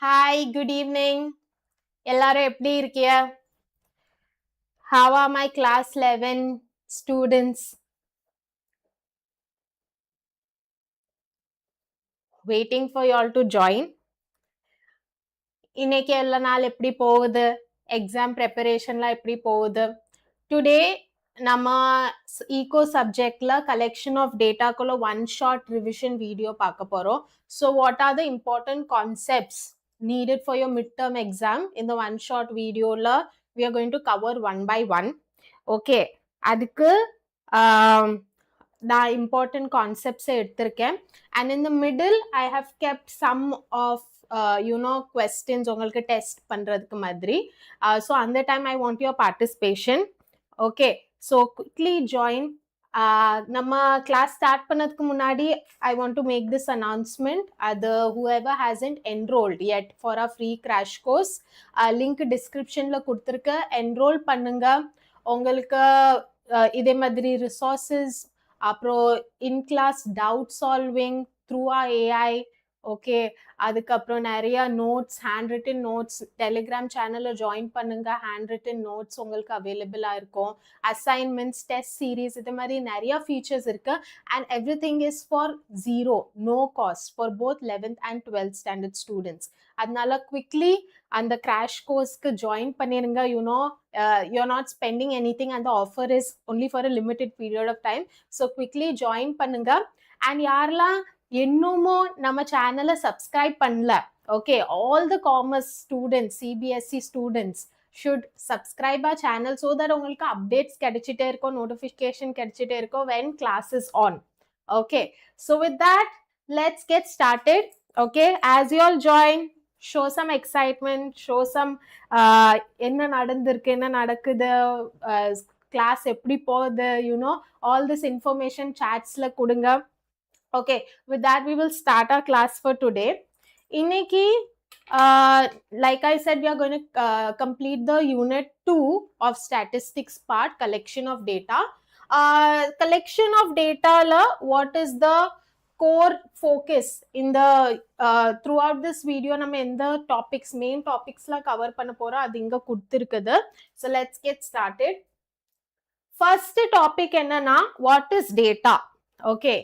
Hi, good evening. எல்லாரும் எப்படி இருக்கிய? How are my class 11 students? Waiting for you all to join. இன்னைக்கு எல்லா நாள் எப்படி போகுது? எக்ஸாம் ப்ரிப்பரேஷன்லாம் எப்படி போகுது? Today நம்ம ஈகோ சப்ஜெக்ட்ல கலெக்ஷன் ஆஃப் டேட்டாக்குள்ள ஒன் ஷார்ட் ரிவிஷன் வீடியோ பார்க்க போறோம். So what are the important concepts needed for your midterm exam? In the one short video la we are going to cover one by one. Okay, அதுக்கு நான் important concepts எடுத்திருக்கேன். And in the middle I have kept some of questions உங்களுக்கு test பண்றதுக்கு மாதிரி. So அந்த time I want your participation. Okay, so quickly join. நம்ம class start பண்ணதுக்கு முன்னாடி I want to make this announcement. Whoever hasn't enrolled yet for a free crash course, link descriptionல கொடுத்திருக்க, enroll பண்ணுங்க. உங்களுக்கு இதே மாதிரி resources, அப்புறம் in class doubt solving through our AI, okay, அதுக்கப்புறம் நிறைய notes, hand return notes, Telegram சேனலில் join பண்ணுங்க. ஹேண்ட் ரிட்டன் நோட்ஸ் உங்களுக்கு அவைலபிளாக இருக்கும். அசைன்மெண்ட்ஸ், டெஸ்ட் சீரீஸ், இது மாதிரி நிறைய ஃபீச்சர்ஸ் இருக்கு. And everything is for zero, no cost for both 11th and 12th standard students. அதனால குவிக்லி அந்த கிராஷ் கோர்ஸ்க்கு ஜாயின் பண்ணிருங்க. you're not spending anything and the offer is only for a limited period of time. So quickly join பண்ணுங்க. and யாரெல்லாம் இன்னுமோ நம்ம சேனலை subscribe பண்ணல, okay, all the commerce students, CBSE students should subscribe our channel so that உங்களுக்கு updates கிடைச்சிட்டே இருக்கும், notification கிடைச்சிட்டே இருக்கும் when class is on. Okay, so with that let's get started. Okay, as you all join, show some excitement, show some என்ன நடந்திருக்கு, என்ன நடக்குது, class எப்படி போகுது, all this information chatsல கொடுங்க. Okay, with that we will start our class for today. Inniki like I said, we are going to complete the unit 2 of statistics part, collection of data. Collection of data la what is the core focus in the throughout this video நம்ம எந்த topics, main topics la cover பண்ண போறோம் அது இங்க கொடுத்திருக்குது. So let's get started. First topic என்னன்னா what is data. Okay,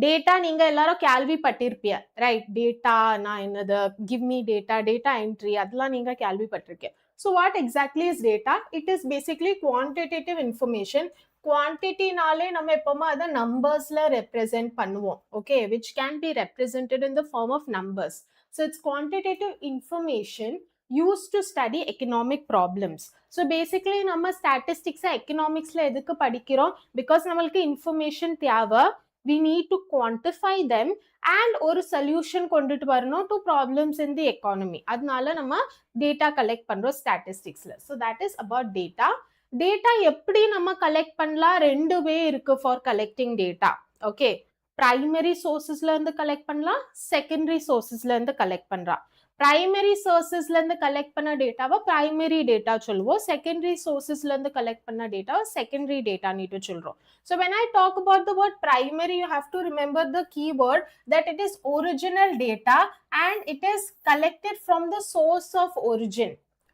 data நீங்க எல்லாரும் கேள்விப்பட்டிருப்பிய, ரைட்? டேட்டானா என்னது, give me data, data entry, அதெல்லாம் நீங்க கேள்விப்பட்டிருக்கீங்க. So what exactly is data? It is basically quantitative information. குவான்டிட்டினாலே நம்ம எப்பவுமே அதை நம்பர்ஸ்ல ரெப்ரசென்ட் பண்ணுவோம், okay, which can be represented in the form of numbers. So it's quantitative information used to study economic problems. So basically நம்ம ஸ்டாட்டிஸ்டிக்ஸை எக்கனாமிக்ஸ்ல எதுக்கு படிக்கிறோம்? Because நம்மளுக்கு இன்ஃபர்மேஷன் தேவை, we need to quantify them and ஒரு solution கொண்டுட்டு வரணும் to problems in the economy. அதனால நம்ம data collect பண்றோம் statisticsல. So that is about data. Data எப்படி நம்ம collect பண்ணலாம்? ரெண்டு way இருக்கு for collecting data. Okay, primary sourcesல இருந்து collect பண்ணலாம், secondary sourcesல இருந்து collect பண்றா. primary sourcesல இருந்து collect பண்ண டேட்டாவை primary data சொல்லுவோம், secondary sourcesல இருந்து collect பண்ண டேட்டாவை secondary data நீட்டு சொல்றோம். So when I talk about the word primary, you have to remember the keyword that it is original data and it is collected from the source of origin.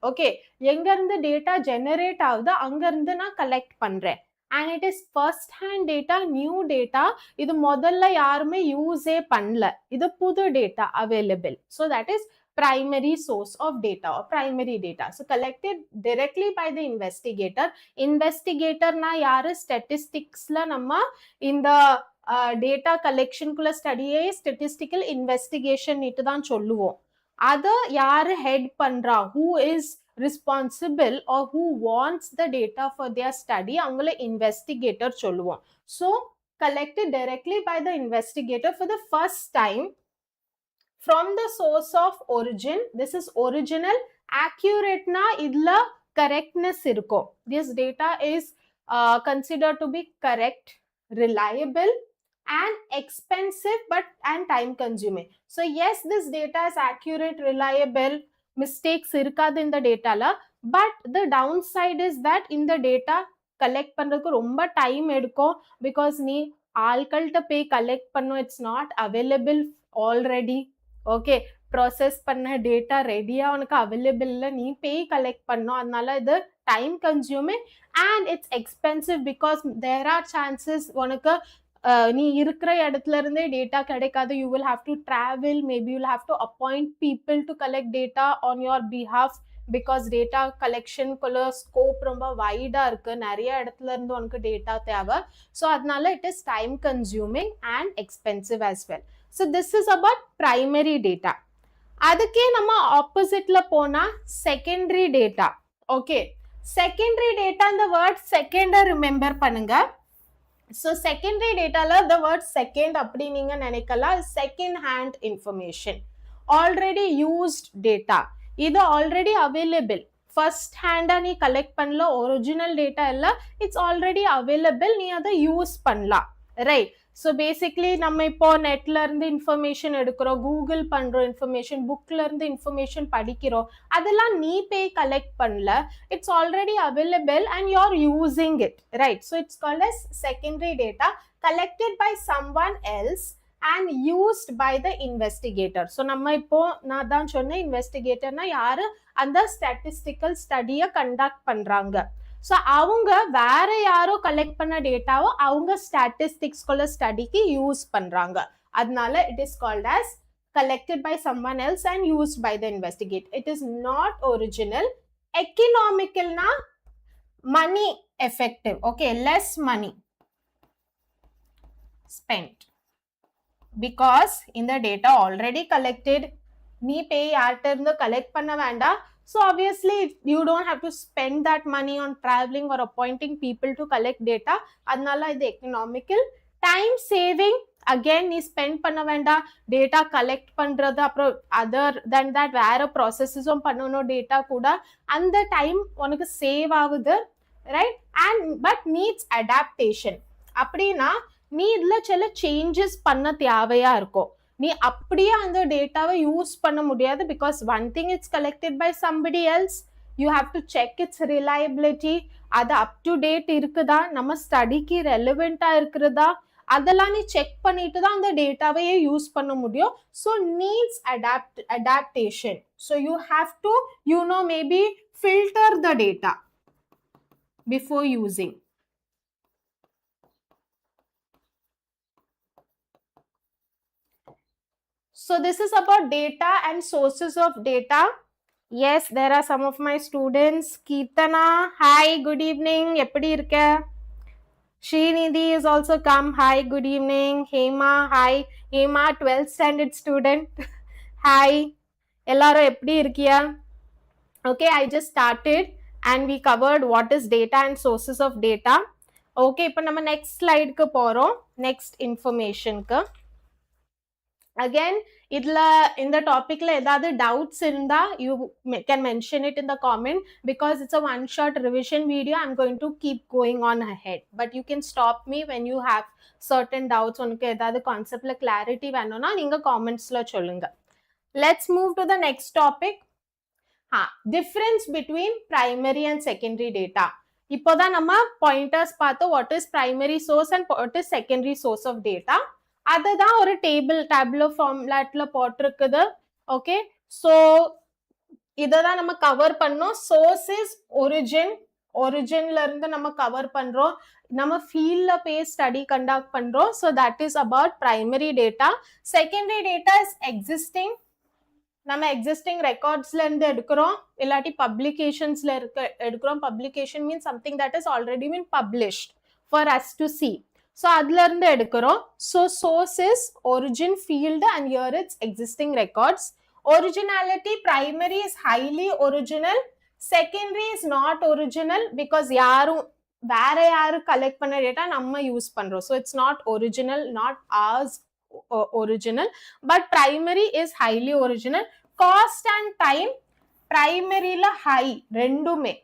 Okay, எங்க இருந்து data generate ஆகுது அங்க இருந்து நான் collect பண்றேன். and it is first hand data, new data. இது முதல்ல யாருமே யூஸே பண்ணல, இது புது data available. So that is primary source of data or primary data. So collected directly by the investigator. Investigator na yaru? Statistics la namma in the data collection kulla study statistical investigation nitu dhaan solluvom. Ada yaru head pandra, who is responsible or who wants the data for their study, avangala investigator solluvom. So collected directly by the investigator for the first time from the source of origin. This is original. Accurate na idla correctness irko. This data is considered to be correct, reliable and expensive and time consuming. So yes, this data is accurate, reliable, mistakes irukadu in the data la, but the downside is that in the data collect பண்றதுக்கு ரொம்ப time எடுக்கும், because நீ ஆட்கள்கிட்ட போய் collect பண்ணும், it's not available already. Okay, process பண்ண data ரெடியா உனக்கு available இல்லை, நீ பேய் கலெக்ட் பண்ணும். அதனால இது time consuming and it's expensive because there are chances உனக்கு நீ இருக்கிற இடத்துல இருந்தே டேட்டா கிடைக்காது. You will have to travel, maybe you will have to appoint people to collect data on your behalf because data கலெக்ஷனுக்குள்ள ஸ்கோப் ரொம்ப வைடா இருக்கு, நிறைய இடத்துல இருந்து உனக்கு டேட்டா தேவை. ஸோ அதனால it is time consuming and expensive as well. So this is about primary data. அதுக்கே நம்ம ஆப்போசிட்ல போனா secondary data. Okay, secondary data, இந்த வேர்ட் செகண்டை ரிமெம்பர் பண்ணுங்க. ஸோ செகண்டரி டேட்டால the word second அப்படி நீங்க நினைக்கலாம், second hand information, already used data. இது ஆல்ரெடி அவைலபிள், ஃபர்ஸ்ட் ஹேண்டா நீ கலெக்ட் பண்ணல, ஒரிஜினல் டேட்டா இல்ல, இட்ஸ் ஆல்ரெடி அவைலபிள், நீ அதை யூஸ் பண்ணலாம், ரைட்? ஸோ பேசிக்லி நம்ம இப்போ நெட்ல இருந்து இன்ஃபர்மேஷன் எடுக்கிறோம், கூகுள் பண்றோம் இன்ஃபர்மேஷன், புக்ல இருந்து இன்ஃபர்மேஷன் படிக்கிறோம், அதெல்லாம் நீ போய் கலெக்ட் பண்ணல, it's already available and you are using it, right? So it's called as secondary data collected by someone else and used by the investigator. So நம்ம இப்போ நான் தான் சொன்னேன், இன்வெஸ்டிகேட்டர்னா யாரு, அந்த ஸ்டாட்டிஸ்டிக்கல் ஸ்டடியை கண்டக்ட் பண்றாங்க. ஸோ அவங்க வேற யாரோ கலெக்ட் பண்ண டேட்டாவோ அவங்க ஸ்டாட்டிஸ்டிக்ஸ்குள்ள ஸ்டடிக்கு யூஸ் பண்றாங்க. அதனால it is called as collected by someone else and used by the investigator. It is not original. Economical na money effective. Okay, less money spent because in the data already collected, நீ pay யார்ட்ட இருந்து collect பண்ண வேண்டாம். So obviously you don't have to spend that money on traveling or appointing people to collect data. அதனால இது economical. Time saving, again நீ spend பண்ண வேண்டாம், டேட்டா கலெக்ட் பண்றது, அப்புறம் அதர் தென் தட் வேற ப்ராசஸஸும் பண்ணணும் டேட்டா கூட, அந்த டைம் உனக்கு சேவ் ஆகுது, right? And but needs adaptation. அப்படின்னா நீ இதுல சில சேஞ்சஸ் பண்ண தேவையா இருக்கும். நீ அப்படியே அந்த டேட்டாவை யூஸ் பண்ண முடியாது because one thing it's collected by somebody else, you have to check its reliability, அது அப் டு டேட் இருக்குதா, நம்ம ஸ்டடிக்கு ரெலவெண்டா இருக்கிறதா, அதெல்லாம் நீ செக் பண்ணிட்டு தான் அந்த டேட்டாவையே யூஸ் பண்ண முடியும். So needs adaptation. So you have to maybe filter the data before using. So this is about data and sources of data. Yes, there are some of my students. Keertana, hi, good evening. Eppadi irukka? Srinidhi is also come. Hi, good evening. Hema, hi. Hema, 12th standard student. Hi. Ellaru eppadi irkiya? Okay, I just started and we covered what is data and sources of data. Okay, ipo nama next slide ku porom. Next information ku. Again, இதுல இந்த டாபிக்ல ஏதாவது doubts இருந்தா you can mention it in the comment because it's a one shot revision video. I'm going to keep going on ahead, but you can stop me when you have certain doubts. உனக்கு ஏதாவது கான்செப்ட்ல clarity வேணும்னா நீங்க காமெண்ட்ஸ்ல சொல்லுங்க. Let's move to the next topic. Difference between primary and secondary data. இப்போதான் நம்ம pointers பார்த்தோம், what is primary source and what is secondary source of data. அதுதான் ஒரு டேபிளோ ஃபார்மேட்ல போட்டிருக்குது. ஓகே, ஸோ இததான் நம்ம கவர் பண்ணோம். சோர்ஸ் இஸ் ஒரிஜின்ல இருந்து நம்ம கவர் பண்றோம், நம்ம ஃபீல்ட்ல போய் ஸ்டடி கண்டக்ட் பண்றோம். So that is about primary data. Secondary data is existing, நம்ம எக்ஸிஸ்டிங் ரெக்கார்ட்ஸ்ல இருந்து எடுக்கிறோம், இல்லாட்டி பப்ளிகேஷன்ஸ்ல எடுக்கிறோம். Publication means something that is already been published for us to see. So அதுல இருந்து எடுக்கிறோம். So source is origin field and here it's existing records. Originality, primary is highly original, secondary is not original because யாரும் வேற யாரு collect பண்ண data நம்ம use பண்றோம். So it's not original, not ours original, but primary is highly original. Cost and time, primary la high ரெண்டுமே,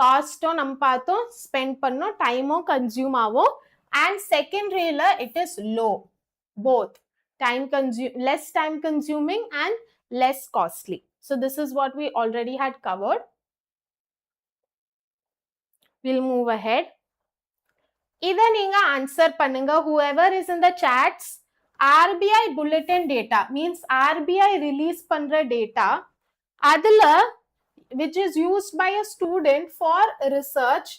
காஸ்டும் நம்ம பார்த்தோம் spend பண்ணோம், டைமும் கன்சியூம் ஆகும். And secondary la it is low, both less time consuming and less costly. So this is what we already had covered. We'll move ahead. இத நீங்க answer பண்ணுங்க, whoever is in the chats RBI bulletin data means RBI release பண்ற data அதுல which is used by a student for research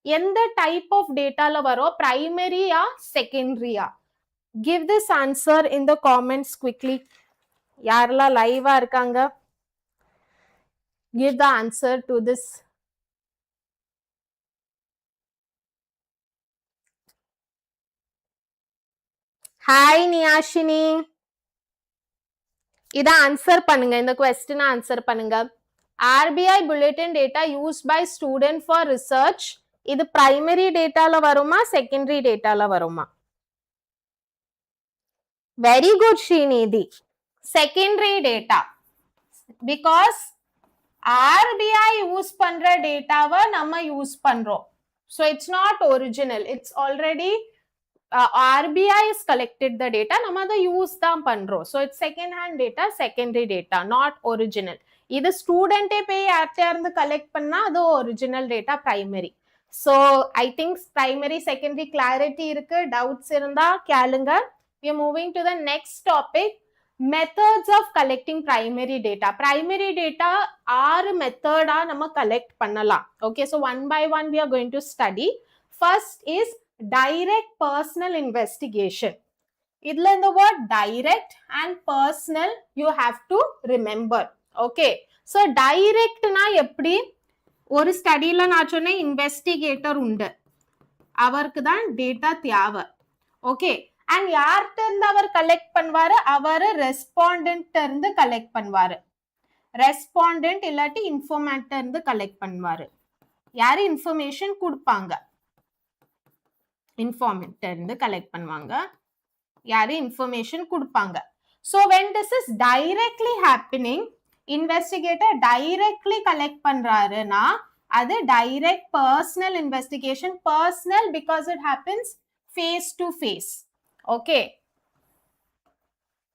எந்த type of dataல வரும் primary ah secondary ah give this answer in the comments quickly யாரெல்லாம் லைவா இருக்காங்க give the answer to this hi Niyashini இத answer பண்ணுங்க இந்த क्वेश्चन ஆன்சர் பண்ணுங்க RBI bulletin data used by student for research இது primary dataல வருமா secondary dataல வருமா very good Srinidhi secondary data because RBI use பண்ற டேட்டாவை நம்ம யூஸ் பண்றோம் so it's not original it's already RBI is collected the data நம்ம அதை யூஸ் தான் பண்றோம் so it's second hand data secondary data not original இது ஸ்டூடெண்டே போய் யார்கிட்ட இருந்து கலெக்ட் பண்ணா அது original data primary so I think primary secondary clarity இருக்கு doubts இருந்தா கேளுங்க we are moving to the next topic methods of collecting primary data primary data ஆறு மெத்தடா நம்ம கலெக்ட் பண்ணலாம் okay so one by one we are going to study first is direct personal investigation idla in the word direct and personal you have to remember okay so direct na eppadi ஒரு ஸ்டடில நான் சொன்னேன் investigator உண்டு அவருக்கு தான் data தேவை okay and யார்கிட்ட இருந்து அவர் collect பண்ணுவாரு அவர் ரெஸ்பாண்டன்ட் இருந்து கலெக்ட் பண்ணுவாரு ரெஸ்பாண்டன்ட் இல்லாட்டி இன்ஃபார்மேன்ட் இருந்து கலெக்ட் பண்ணுவாரு யாரு இன்ஃபர்மேஷன் கொடுப்பாங்க இன்ஃபார்மேன்ட் இருந்து கலெக்ட் பண்ணுவாங்க யாரு இன்ஃபர்மேஷன் கொடுப்பாங்க so when this is directly happening investigator directly collect பண்றாருனா அது direct personal investigation personal because it happens face to face okay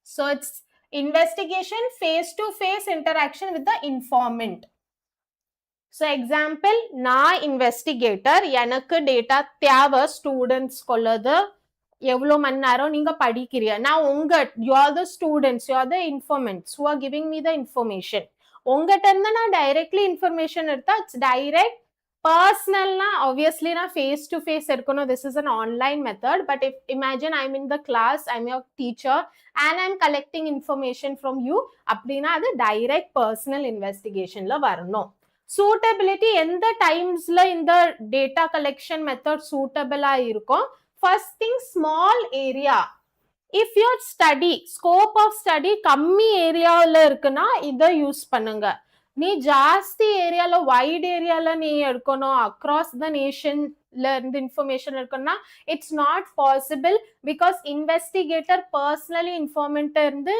so it's investigation face to face interaction with the informant so example நான் investigator எனக்கு data தேவை students கொள்ளது எவ்வளோ மணி நேரம் நீங்க படிக்கிறீங்க நான் உங்க you are the students you are the informants who are giving me the information உங்ககிட்ட இருந்து நான் டைரக்ட்லி இன்ஃபர்மேஷன் எடுத்தா இட்ஸ் டைரக்ட் பர்சனல்னா obviously நான் face to face எடுக்கணும் this is an online method but if imagine I'm in the class I'm your teacher and I'm collecting information from you அப்படினா அது direct personal இன்வெஸ்டிகேஷன்ல வரணும் suitability எந்த டைம்ஸ்ல இந்த data collection method சூட்டபிளா இருக்கும் first thing small area if your study scope of study கம்மி ஏரியால இருக்குன்னா இத யூஸ் பண்ணுங்க நீ ஜாஸ்தி ஏரியால வைட் ஏரியால நீ எடுக்கணும் across the nationல இருந்து இன்ஃபர்மேஷன் எடுக்கணும்னா it's not possible because investigator personally informant இருந்து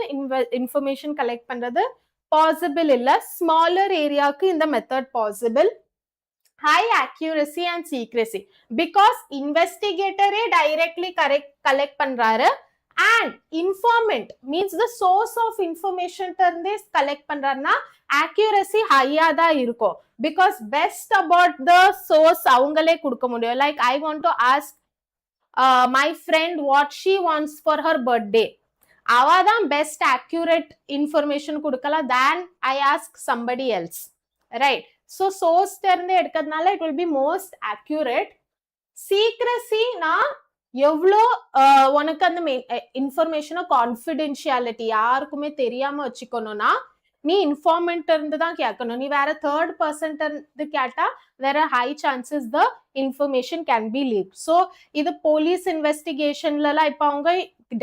information collect பண்றது possible இல்ல smaller ஏரியாக்கு இந்த method possible high accuracy and secrecy because investigator directly collect பண்றாரு and informant means the source of information terndhe collect பண்றாருன்னா accuracy high-ஆ தான் இருக்கும் because best about the source அவங்களே கொடுக்க முடியும் like I want to ask my friend what she wants for her birthday அவ தான் best accurate information கொடுக்கலாம் than I ask somebody else right so source terndhe எடுக்கிறதுனால it will be most accurate secrecy na எவ்வளோ உனக்கு அந்த இன்ஃபர்மேஷனை confidentiality யாருக்குமே தெரியாம வச்சுக்கணும்னா நீ இன்ஃபார்மெண்ட் இருந்து தான் கேட்கணும் நீ வேற தேர்ட் பர்சன் இருந்து கேட்டா வேற high chances the information can be leak so இது போலீஸ் இன்வெஸ்டிகேஷன்லலாம் இப்போ அவங்க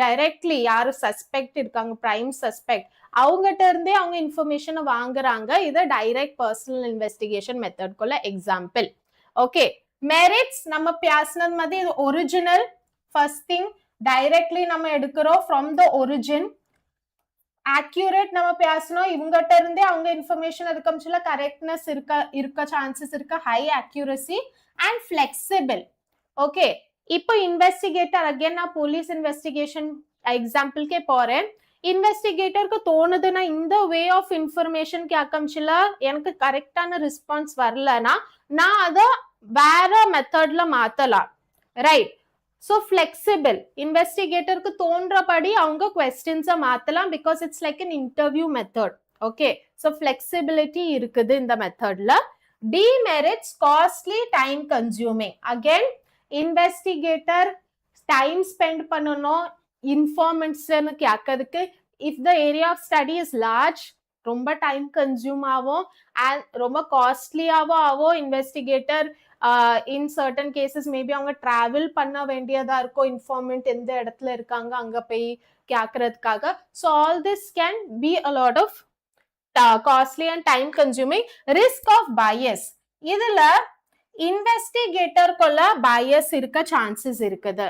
டைரக்ட்லி யாரு சஸ்பெக்ட் இருக்காங்க பிரைம் சஸ்பெக்ட் அவங்ககிட்ட இருந்தே அவங்க இன்ஃபர்மேஷனை வாங்குறாங்க இது டைரக்ட் பர்சனல் இன்வெஸ்டிகேஷன் மெத்தட்குள்ள எக்ஸாம்பிள் ஓகே மெரிட்ஸ் நம்ம பேசினது மாதிரி இது ஒரிஜினல் ஃபர்ஸ்ட் திங் டைரக்ட்லி நம்ம எடுக்கிறோம் ஃப்ரம் த ஒரிஜின் accurate நம்ம பேசணும் இவங்ககிட்ட இருந்தே அவங்க இன்ஃபர்மேஷன் அதுக்கு கரெக்ட்னஸ் இருக்க சான்சஸ் இருக்கு high accuracy and flexible okay இப்போ இன்வெஸ்டிகேட்டர் அகைன் நான் போலீஸ் இன்வெஸ்டிகேஷன் எக்ஸாம்பிள்கே போறேன் இன்வெஸ்டிகேட்டருக்கு தோணுதுன்னா இந்த வே ஆஃப் இன்ஃபர்மேஷன் கேட்கமிச்சுல எனக்கு கரெக்டான ரெஸ்பான்ஸ் வரலன்னா நான் அதை வேற மெத்தட்ல மாத்தலாம் ரைட் So flexible, investigator க்கு தோன்றபடி அவங்க questions மாத்தலாம் because it's like an interview method. Okay, so flexibility இருக்குது இந்த மெத்தட்ல. Demerits, costly, time consuming. Again, investigator time spend பண்ணணும் informants கேட்கறதுக்கு. If the area of study is large, ரொம்ப டைம் கன்சியூம் ஆகும் அண்ட் ரொம்ப காஸ்ட்லியாவும் ஆகும். Investigator in certain cases maybe அவங்க டிராவல் பண்ண வேண்டியதா இருக்கும் இன்ஃபார்மெண்ட் எந்த இடத்துல இருக்காங்க அங்க போய் கேட்கறதுக்காக. So all this can be a lot of costly and time consuming. Risk of bias, இதுல இன்வெஸ்டிகேட்டருக்குள்ள பயஸ் இருக்க சான்சஸ் இருக்குது.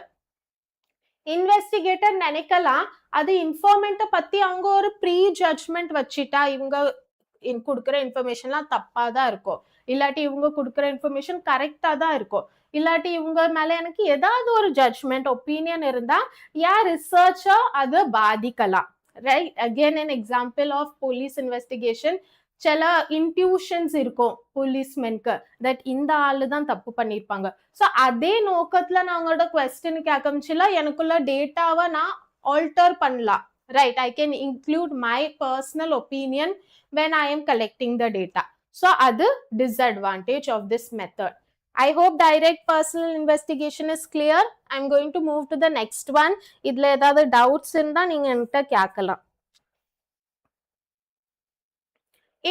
இன்வெஸ்டிகேட்டர் நினைக்கலாம் அது இன்ஃபார்மெண்ட்டை பத்தி அவங்க ஒரு ப்ரீ ஜட்ஜ்மெண்ட் வச்சுட்டா இவங்க கொடுக்குற இன்ஃபர்மேஷன்லாம் தப்பா தான் இருக்கும், இல்லாட்டி இவங்க கொடுக்குற இன்ஃபர்மேஷன் கரெக்டா தான் இருக்கும், இல்லாட்டி இவங்க மேல எனக்கு ஏதாவது ஒரு ஜட்ஜ்மெண்ட் ஒப்பீனியன் இருந்தா யார் ரிசர்ச்சா அது பாதிக்கலாம். Right, again an example of police investigation. சில இன்ட்யூஷன்ஸ் இருக்கும் போலீஸ்மென்க்கு தட் இந்த ஆளு தான் தப்பு பண்ணிருப்பாங்க. ஸோ அதே நோக்கத்துல நான் அவங்களோட கொஸ்டின் கேட்கமிச்சுல எனக்குள்ள டேட்டாவை நான் ஆல்டர் பண்ணலாம். Right, I can include my personal opinion when I am collecting the data. So அது disadvantage of this method. I hope direct personal investigation is clear. I'm going to move to the next one. இதுல ஏதாவது doubts இருந்தா நீங்க என்கிட்ட கேட்கலாம்.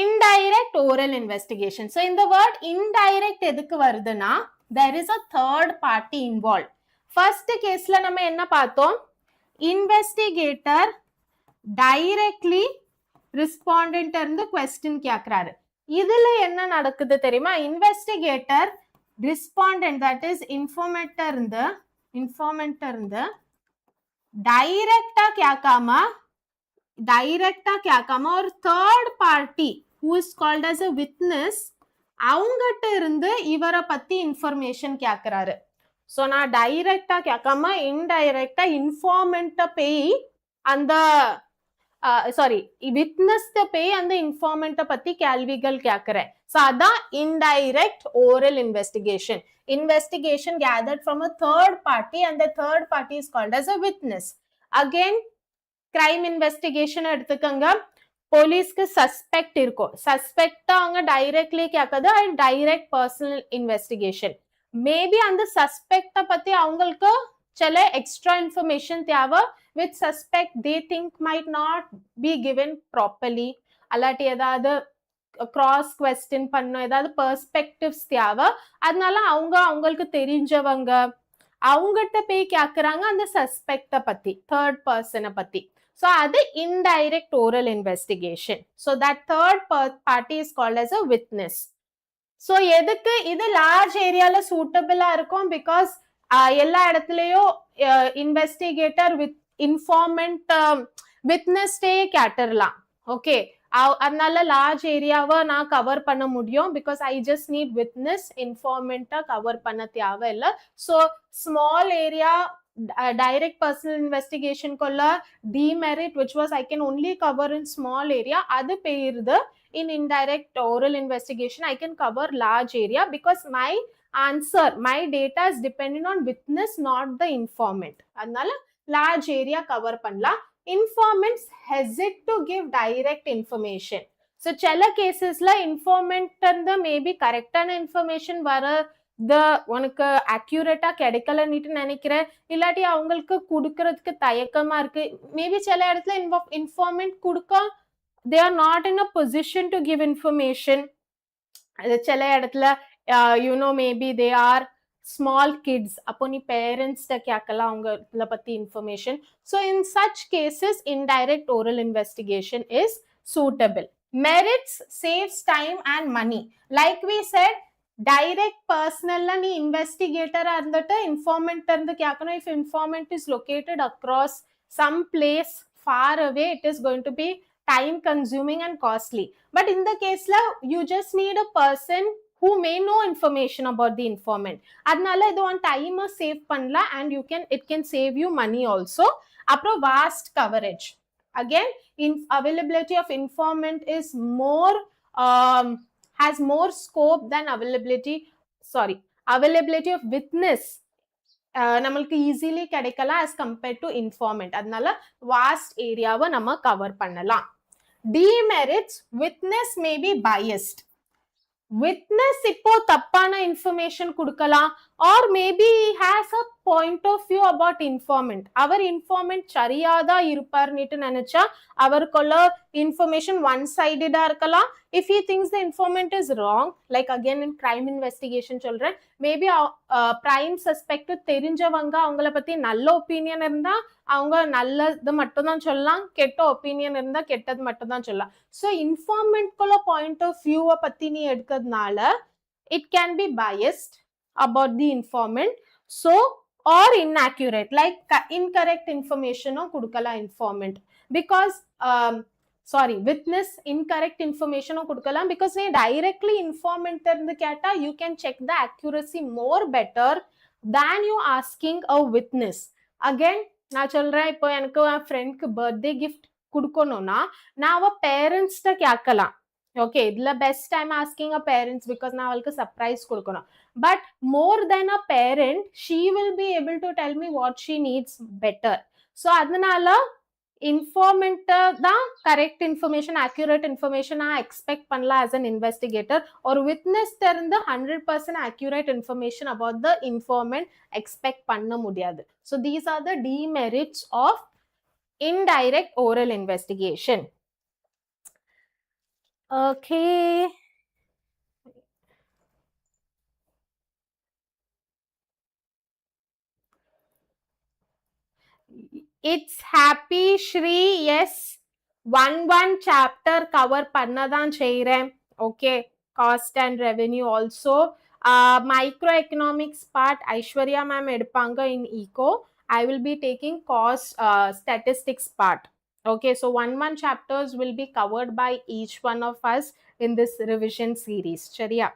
Indirect oral investigation. So in the word indirect எதுக்கு வருதுன்னா there is a third party involved. First caseல நம்ம என்ன பார்த்தோம், investigator directly respondent இருந்து question கேட்கிறாரு. இதுல என்ன நடக்குது தெரியுமா, investigator respondent that is informant இருந்து டைரக்டா கேட்காம ஒரு third party who is called as a witness அவங்ககிட்ட இருந்து இவரை பத்தி இன்ஃபர்மேஷன் கேட்கிறாரு. ஸோ நான் டைரக்டா கேட்காம இன்டைரக்டா இன்ஃபார்மெண்ட்ட போய் அந்த விட்னஸ் போய் அந்த இன்ஃபார்மெண்ட்ட பத்தி கேள்விகள் கேட்கிறேன். ஸோ அதான் indirect oral investigation. Investigation gathered from a third party and the third party is called as a witness. Again, crime investigation எடுத்துக்கங்க. போலீஸ்க்கு சஸ்பெக்ட் இருக்கும், சஸ்பெக்டா அவங்க டைரக்ட்லி கேட்கறது டைரக்ட் பர்சனல் இன்வெஸ்டிகேஷன். மேபி அந்த சஸ்பெக்ட பத்தி அவங்களுக்கு சில எக்ஸ்ட்ரா இன்ஃபர்மேஷன் தேவை which suspect they think might not be given properly, அல்லாட்டி ஏதாவது கிராஸ் கொஸ்டின் பண்ணணும், ஏதாவது பெர்ஸ்பெக்டிவ்ஸ் தேவை, அதனால அவங்களுக்கு தெரிஞ்சவங்க அவங்ககிட்ட போய் கேட்கறாங்க அந்த சஸ்பெக்ட பத்தி, தேர்ட் பர்சனை பத்தி. So அது indirect oral investigation. So that third party is called as a witness. So எதுக்கு இது லார்ஜ் ஏரியால சூட்டபிளா இருக்கும், பிகாஸ் எல்லா இடத்துலயும் இன்வெஸ்டிகேட்டர் வித் இன்ஃபார்மெண்ட் விட்னஸ்டே கேட்டுடலாம். ஓகே, அதனால லார்ஜ் ஏரியாவை நான் கவர் பண்ண முடியும் because I just need witness, இன்ஃபார்மெண்ட்டா கவர் பண்ண தேவை இல்லை. So small area direct personal investigation kolla demerit which was I can only cover in small area, adu peyirudhu in indirect oral investigation I can cover large area because my answer, my data is dependent on witness, not the informant. Adnala large area cover panla. Informants hesitate to give direct information. So chala cases la informant and maybe correct information vara உனக்கு accurate கிடைக்கலன்னுட்டு நினைக்கிறேன், இல்லாட்டி அவங்களுக்கு கொடுக்கறதுக்கு தயக்கமா இருக்கு. Maybe சில இடத்துல informant கொடுக்க they are not in a position to give information. சில இடத்துல maybe they are small kids, அப்போ நீ பேரண்ட்ஸ் கேட்கலாம் அவங்க பத்தி information. So in such cases indirect oral investigation is suitable. Merits, saves time and money. Like we said, direct பர்சனல்ல நீ இன்வெஸ்டிகேட்டரா இருந்துட்டு இன்ஃபார்மெண்ட் இருந்து கேட்கணும். If informant is located across some place far away, it is going to be time consuming and costly. But இந்த கேஸ்ல you just need a person who may know information about the informant. அதனால இது one time save பண்ணலாம் and it can save you money also. அப்புறம் vast coverage. Again, availability of informant is more has more scope than availability of witness நம்மளுக்கு easily கிடைக்கலாம் as compared to informant. அதனால vast ஏரியாவை நம்ம cover பண்ணலாம். Demerits, witness may be biased. Witness இப்போ தப்பான information கொடுக்கலாம், or maybe he has a point of view about informant. Our informant சரியாதா இருப்பார்னுட்டு நினைச்சா அவருக்குள்ள information one sided இருக்கலாம். If he thinks the informant is wrong, like again in crime investigation சொல்றேன், maybe prime suspect தெரிஞ்சவங்க அவங்கள பத்தி நல்ல opinion இருந்தா அவங்க நல்லது மட்டும் தான் சொல்லலாம், கெட்ட ஒப்பீனியன் இருந்தா கெட்டது மட்டும் தான் சொல்லலாம். So informant குள்ள point of view பத்தி நீ எடுக்கிறதுனால it can be biased about the informant. So or inaccurate, like incorrect information கொடுக்கலாம் informant, because witness incorrect information கொடுக்கலாம், because நீ directly informant இருந்து கேட்டா you can check the accuracy more better than you asking a witness. Again நான் சொல்றேன், இப்போ எனக்கு என் ஃப்ரெண்ட்க்கு birthday gift கொடுக்கணும்னா நான் அவ பேரண்ட்ஸ்ட கேட்கலாம். ஓகே, இதுல best time asking a parents, because நான் அவளுக்கு சர்ப்ரைஸ் கொடுக்கணும். But more than a parent she will be able to tell me what she needs better. So அதனால இன்ஃபார்மெண்ட் தான் கரெக்ட் இன்ஃபர்மேஷன், அக்யூரேட் இன்ஃபர்மேஷனா எக்ஸ்பெக்ட் பண்ணலாம் ஆஸ் அன் இன்வெஸ்டிகேட்டர். ஒரு witness இருந்து 100% accurate information about the informant expect பண்ண முடியாது. So these are the demerits of indirect oral investigation. Okay. It's happy Shri. Yes, one chapter cover பண்ணதான் செய்றேன். Okay, cost and revenue also. Microeconomics part Aishwarya ma'am எடுப்பாங்க in eco. I will be taking cost statistics part. Okay, so one chapters will be covered by each one of us in this revision series. சரியா?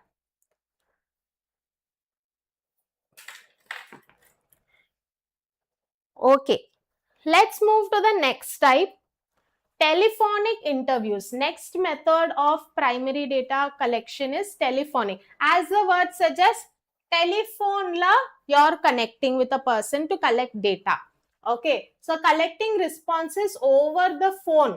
Okay, let's move to the next type, telephonic interviews. Next method of primary data collection is telephonic. As the word suggests, telephone la you're connecting with a person to collect data. Okay, so collecting responses over the phone.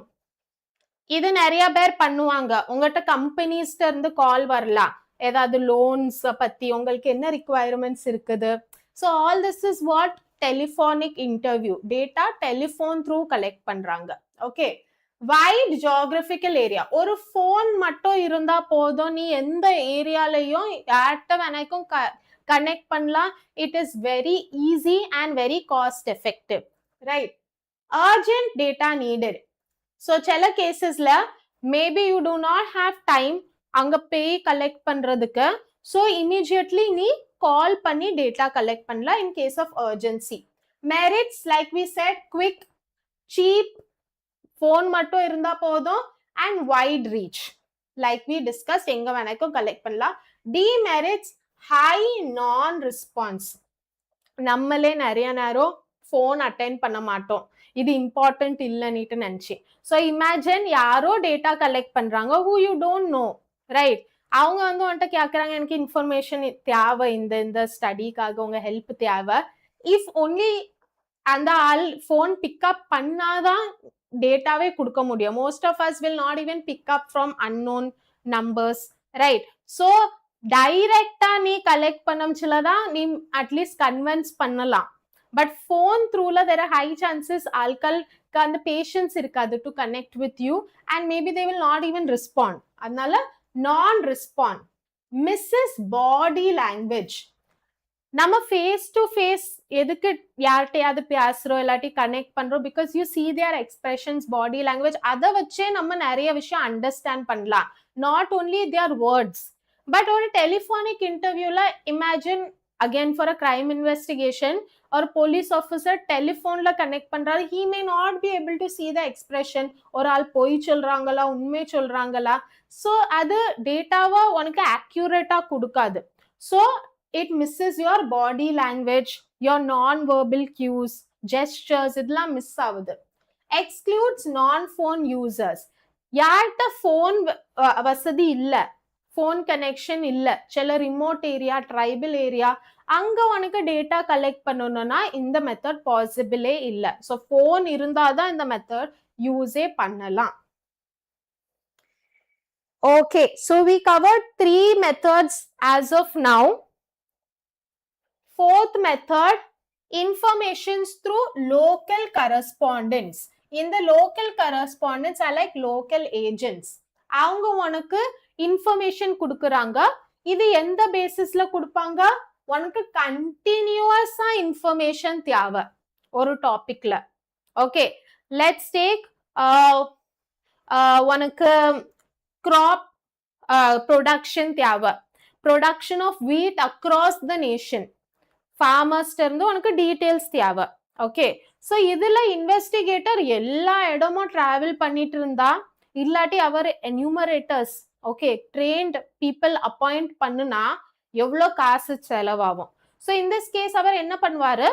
இது நிறைய பேர் பண்ணுவாங்க. உங்கள்கிட்ட கம்பெனிஸ்ட இருந்து கால் வரலாம், ஏதாவது loans பத்தி உங்களுக்கு என்ன ரிக்வயர்மெண்ட்ஸ் இருக்குது. So all this is what telephonic interview. Data telephone through collect பண்றாங்க. Okay, wide geographical area. ஒரு ஃபோன் மட்டும் இருந்தா போதும், நீ எந்த ஏரியாலையும் யார்கிட்ட வேணாக்கும் கனெக்ட் பண்ணலாம். It is very easy and very cost effective, right? Urgent data needed. So சில கேசஸ்ல maybe you do not have time அங்க பே கலெக்ட் பண்றதுக்கு. ஸோ இமீடியட்லி நீ கால் பண்ணி டேட்டா கலெக்ட் பண்ணலாம் in case of urgency. Merits like we said, quick, cheap, phone மட்டும் இருந்தா போதும், and wide reach like we discuss, எங்க வேணாக்கும் கலெக்ட் பண்ணலாம். Demerits, high non response. நம்மளே நிறைய நேரம் ஃபோன் அட்டென்ட் பண்ண மாட்டோம், இது இம்பார்ட்டன்ட் இல்லைன்னுட்டு நினைச்சு. ஸோ இமேஜின் யாரோ டேட்டா கலெக்ட் பண்றாங்க, who you don't no, right? அவங்க வந்து வந்துட்டு கேட்குறாங்க, எனக்கு இன்ஃபர்மேஷன் தேவை, இந்த ஸ்டடிக்காக உங்க ஹெல்ப் தேவை. இஃப் ஒன்லி அந்த ஆள் ஃபோன் பிக்அப் பண்ணாதான் டேட்டாவே கொடுக்க முடியும். Most of us will not even pick up from unknown numbers, right? So டைரக்டா நீ கலெக்ட் பண்ணச்சுலதான் நீ அட்லீஸ்ட் கன்வின்ஸ் பண்ணலாம். பட் ஃபோன் த்ரூல தேர் ஆர் ஹை சான்சஸ் ஆட்களுக்கு அந்த பேஷன்ஸ் இருக்காது to connect with you, and maybe they will not even respond. அதனால நான் ரெஸ்பாண்ட். Misses body language. நம்ம ஃபேஸ் டு ஃபேஸ் எதுக்கு யார்கிட்டயாவது பேசுறோம் இல்லாட்டி கனெக்ட் பண்றோம், because you see their expressions, body language. அதை வச்சே நம்ம நிறைய விஷயம் அண்டர்ஸ்டாண்ட் பண்ணலாம், not only their words. But ஒரு டெலிஃபோனிக் இன்டர்வியூல imagine again for a crime investigation ஒரு போலீஸ் ஆஃபீஸர் டெலிஃபோன்ல கனெக்ட் பண்றாரு, he may not be able to see the expression. ஒரு ஆள் பொய் சொல்றாங்களா உண்மை சொல்றாங்களா, ஸோ அது டேட்டாவா உனக்கு அக்யூரேட்டா கொடுக்காது. So it misses your body language, your non-verbal cues, gestures, இதெல்லாம் மிஸ் ஆகுது. excludes non-phone users. யார்கிட்ட ஃபோன் வசதி இல்ல, phone connection இல்ல, சில remote area, tribal area, அங்க உனக்கு data collect பண்ணணும்னா இந்த method possible இல்ல. So phone இருந்தாதான் இந்த method use பண்ணலாம். Okay, so we covered 3 methods as of now. Fourth method, informations through local correspondence. In the local correspondence are like local agents. அவங்க உனக்கு இன்ஃபர்மேஷன் கொடுக்குறாங்க. இது எந்த பேசிஸ்ல கொடுப்பாங்க? உனக்கு கண்டினியூஸா இன்ஃபர்மேஷன் தேவை ஒரு டாபிக்ல. ஓகே, லெட்ஸ் டேக் உனக்கு crop production தேவை. Production of wheat across the nation. Farmers இருந்து உனக்கு டீடைல்ஸ் தேவை. ஓகே, ஸோ இதுல இன்வெஸ்டிகேட்டர் எல்லா இடமும் டிராவல் பண்ணிட்டு இருந்தா, இல்லாட்டி அவர் enumerators okay trained people appoint பண்ணுனா எவ்வளோ காசு செலவாகும். ஸோ இந்த கேஸ் அவர் என்ன பண்ணுவாரு,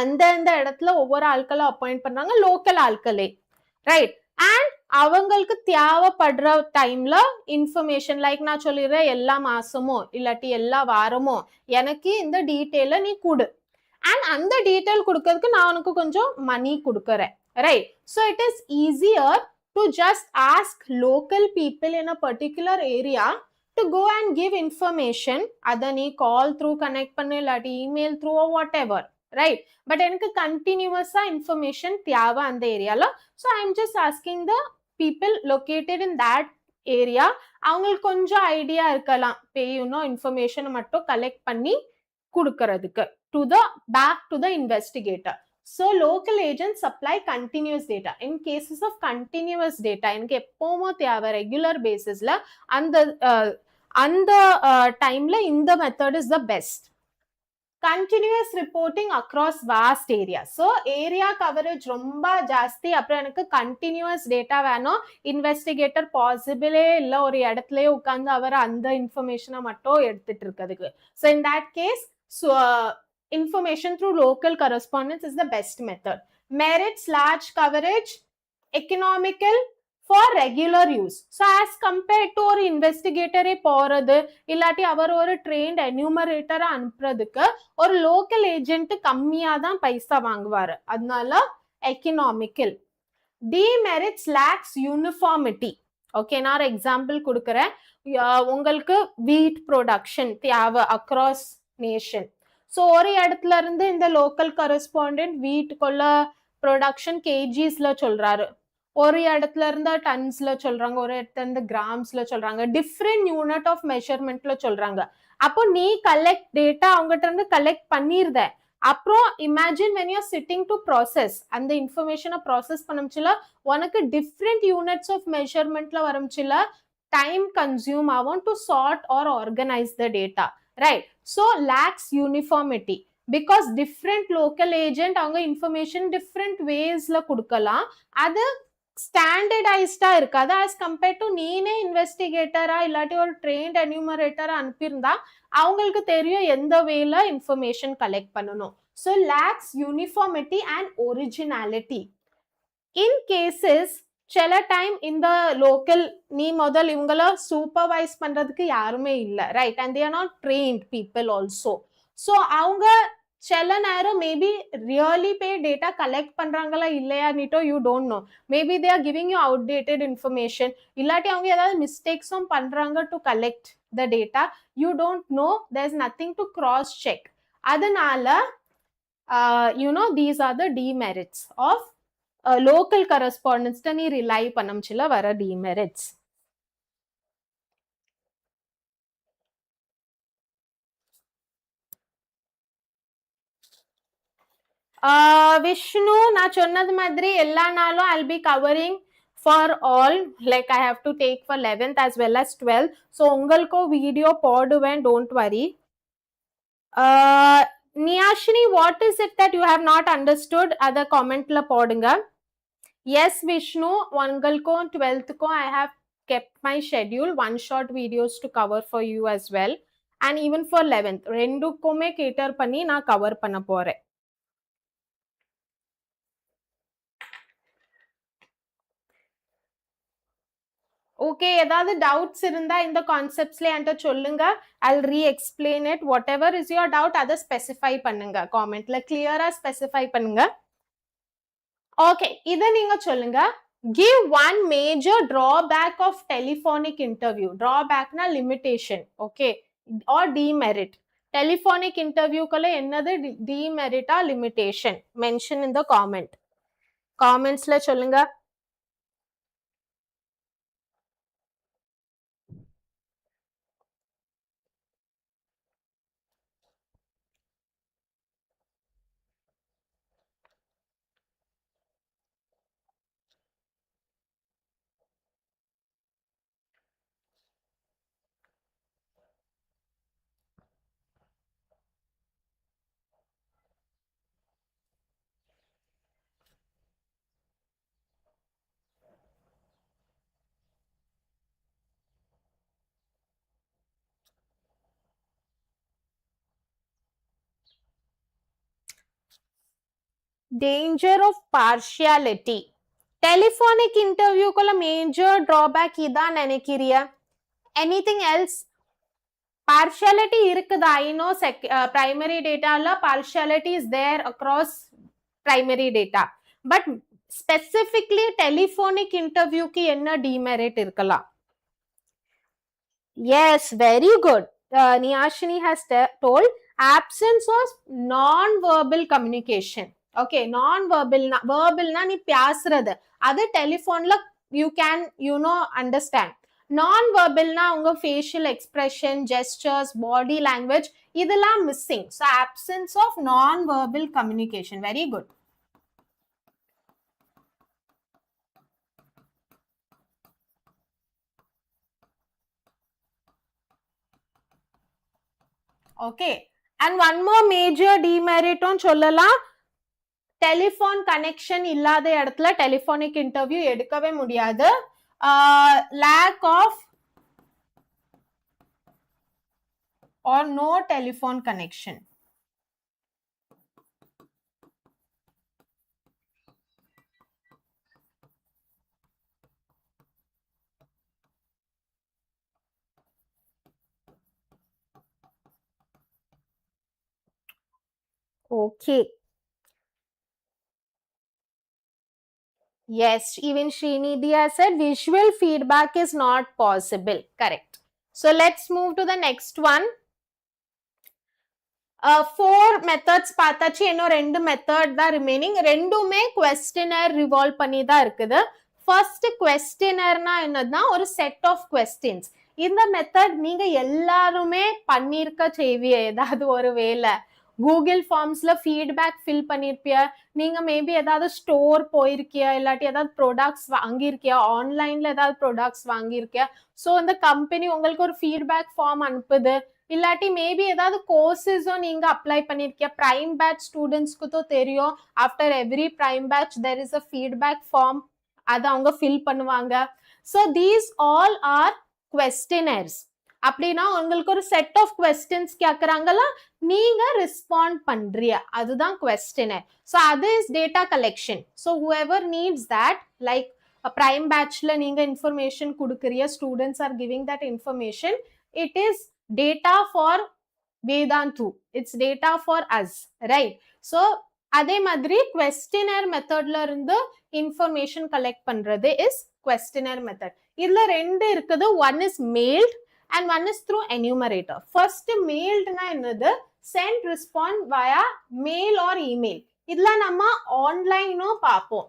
அந்த இடத்துல ஒவ்வொரு ஆட்களும் அப்பாயிண்ட் பண்ணாங்க, லோக்கல் ஆட்களே, ரைட். அண்ட் அவங்களுக்கு தேவைப்படுற டைம்ல இன்ஃபர்மேஷன் லைக் நான் சொல்லிடுறேன், எல்லா மாசமும் இல்லாட்டி எல்லா வாரமும் எனக்கு இந்த டீட்டெயில நீ கொடு, அண்ட் அந்த டீட்டெயில் கொடுக்கறதுக்கு நான் உனக்கு கொஞ்சம் மணி கொடுக்கறேன், right. So it is easier to just ask local people in a particular area to go and give information. அதை நீ கால் த்ரூ கனெக்ட் பண்ணு, இல்லாட்டி email through whatever, right? But எனக்கு continuous information தேவை அந்த ஏரியால. So I'm just asking the people located in that area, அவங்களுக்கு கொஞ்சம் ஐடியா இருக்கலாம், பேயுனோ இன்ஃபர்மேஷன் மட்டும் கலெக்ட் பண்ணி கொடுக்கறதுக்கு to the back to the investigator. So local agents supply continuous data. In cases of continuous data, எனக்கு எப்பவுமே தேவை ரெகுலர் பேசிஸ்ல, அந்த டைம்ல இந்த method is the best. Continuous reporting across vast areas. So area coverage ரொம்ப ஜாஸ்தி, அப்புறம் எனக்கு continuous data வேணும், இன்வெஸ்டிகேட்டர் பாசிபிளே இல்லை ஒரு இடத்துலயே உட்கார்ந்து அவர் அந்த இன்ஃபர்மேஷனை மட்டும் எடுத்துட்டு இருக்கிறதுக்கு. So in that case, so information through local correspondence is the best method. Merits large coverage, economical for regular use. So as compared to ஒரு இன்வெஸ்டிகேட்டரே போறது, இல்லாட்டி அவர் ஒரு ட்ரெயின்ட் என்யூமரேட்டரை அனுப்புறதுக்கு ஒரு லோக்கல் ஏஜென்ட் கம்மியா தான் பைசா வாங்குவாரு, அதனால economical. Demerits lakhs uniformity. Okay, நான் ஒரு எக்ஸாம்பிள் கொடுக்குறேன். உங்களுக்கு வீட் ப்ரொடக்ஷன் தேவை அக்ராஸ் நேஷன். ஸோ ஒரு இடத்துல இருந்து இந்த லோக்கல் கரஸ்பாண்டன்ட் வீட்டுக்குள்ள ப்ரொடக்ஷன் கேஜிஸ்ல சொல்றாரு, ஒரு இடத்துல இருந்து டன்ஸ்ல சொல்றாங்க, ஒரு இடத்துல இருந்து கிராம்ஸ்ல சொல்றாங்க, டிஃப்ரெண்ட் யூனிட் ஆஃப் மெஷர்மெண்ட்ல சொல்றாங்க. அப்போ நீ கலெக்ட் டேட்டா அவங்ககிட்ட இருந்து கலெக்ட் பண்ணிருத, அப்புறம் imagine when you're sitting to process அந்த இன்ஃபர்மேஷனை ப்ராசஸ் பண்ணமுச்சுல உனக்கு டிஃப்ரெண்ட் யூனிட்ஸ் ஆஃப் மெஷர்மெண்ட்ல வரமுச்சுல டைம் கன்சியூம் ஆகும் to sort or organize the data, right. So lacks uniformity because different local agent அவங்க இன்ஃபர்மேஷன் டிஃப்ரெண்ட் வேஸ்ல கொடுக்கலாம், அது ஸ்டாண்டர்டைஸ்டா இருக்காது. ஆஸ் கம்பேர்ட் டு நீனே இன்வெஸ்டிகேட்டரா இல்லாட்டி ஒரு ட்ரெயின்ட் என்யூமரேட்டரா அனுப்பியிருந்தா அவங்களுக்கு தெரியும் எந்த வேல இன்ஃபர்மேஷன் கலெக்ட் பண்ணணும். So lacks uniformity and originality. In cases சில டைம் இந்த லோக்கல் நீ முதல் இவங்கள சூப்பர்வைஸ் பண்றதுக்கு யாருமே இல்லை, right, and they are not trained people also. So அவங்க சில நேரம் மேபி ரியலி பே டேட்டா கலெக்ட் பண்றாங்களா இல்லையா நீட்டோ you don't know, maybe they are giving you outdated information, இல்லாட்டி அவங்க ஏதாவது மிஸ்டேக்ஸும் பண்றாங்க to collect the data, you don't know, there is nothing to cross check. அதனால you know these are the demerits of local correspondence நீ rely பண்ணமுச்சுல வர demerits. Vishnu, நான் சொன்னது மாதிரி எல்லா நாளும் I'll be covering for all, like I have to take for 11th as well as 12th. So உங்களுக்கும் video போடுவேன், don't worry. Niyashini, what is it that you have not understood? Other commentல போடுங்க. Yes Vishnu, உங்களுக்கும் 12th-க்கும் I have kept my schedule, one shot videos to cover for you as well, and even for 11th ரெண்டுக்குமே cater பண்ணி நான் cover பண்ண போறேன். Okay, ஏதாவது doubts இருந்தா இந்த கான்செப்ட்ஸ்ல என்கிட்ட சொல்லுங்க. I'll re-explain it. Whatever is your doubt, அதை ஸ்பெசிஃபை பண்ணுங்க காமெண்ட்ல. கிளியரா ஸ்பெசிஃபை பண்ணுங்க. ஓகே, இதை நீங்க சொல்லுங்க. Give one major drawback of telephonic interview. Drawbackனா limitation, okay, or demerit. Telephonic interviewக்குள்ள என்னது demerit-ஆ limitation? Mention in the comment. Commentsல சொல்லுங்க. Danger of partiality. Telephonic interviewக்குள்ள major drawback இதான் நினைக்கிறியா? Anything else? Partiality இருக்குதா? I know primary dataல partiality is there across primary data. But specifically telephonic interviewக்கு என்ன demerit இருக்கலாம்? Yes, very good. Niyashini has told absence of non-verbal communication. Okay, non-verbal, verbal na நீ பேசுறது, அது டெலிஃபோன்ல you can, understand. Non-verbal na உங்க facial expression, gestures, body language, இதெல்லாம் missing. So absence of non-verbal communication. Very good. Okay, and one more major demerit on சொல்லலாம். Telephone connection இல்லாத இடத்துல telephonic interview எடுக்கவே முடியாது. Lack of or no telephone connection. Okay. Yes, even Srinidhi has said visual feedback is not possible. Correct. So let's move to the next one. 4 methods பார்த்தாச்சு, இன்னும் 2 method தான் remaining. ரெண்டுமே questionnaire revolve பண்ணி தான் இருக்குது. First questionnaire-னா என்னதுன்னா ஒரு set of questions. இந்த மெத்தட் நீங்க எல்லாருமே பண்ணிருக்க செய்விய ஏதாவது ஒரு வேலை. கூகுள் ஃபார்ம்ஸ்ல ஃபீட்பேக் ஃபில் பண்ணிருப்பிய, நீங்க மேபி ஏதாவது ஸ்டோர் போயிருக்கியா, இல்லாட்டி ஏதாவது ப்ராடக்ட்ஸ் வாங்கியிருக்கியா, ஆன்லைன்ல ஏதாவது ப்ராடக்ட்ஸ் வாங்கியிருக்கியா. ஸோ இந்த கம்பெனி உங்களுக்கு ஒரு ஃபீட்பேக் ஃபார்ம் அனுப்புது, இல்லாட்டி மேபி ஏதாவது கோர்சஸும் நீங்க அப்ளை பண்ணிருக்கிய. பிரைம் பேட்ச் ஸ்டூடெண்ட்ஸ்க்கு தான் தெரியும், after every prime batch there is a feedback form, அதை அவங்க ஃபில் பண்ணுவாங்க. So these all are questionnaires. அப்படின்னா உங்களுக்கு ஒரு செட் ஆஃப் கொஸ்டின்ஸ் கேட்கறாங்கல்ல, நீங்க ரெஸ்பாண்ட் பண்றிய, அதுதான் questionnaire. ஸோ அது is data collection. So whoever needs that, like prime பேட்ச்ல நீங்க இன்ஃபர்மேஷன் கொடுக்குறிய, students are giving that information, it is data for Vedantu, it's data for us, right? So அதே மாதிரி questionnaire மெத்தட்ல இருந்து இன்ஃபர்மேஷன் கலெக்ட் பண்றது is questionnaire method. இதுல ரெண்டு இருக்குது, one is mailed and one is through enumerator. First mailed na என்னது, send respond via mail or email. இதுல நம்ம ஆன்லைனோ பார்ப்போம்,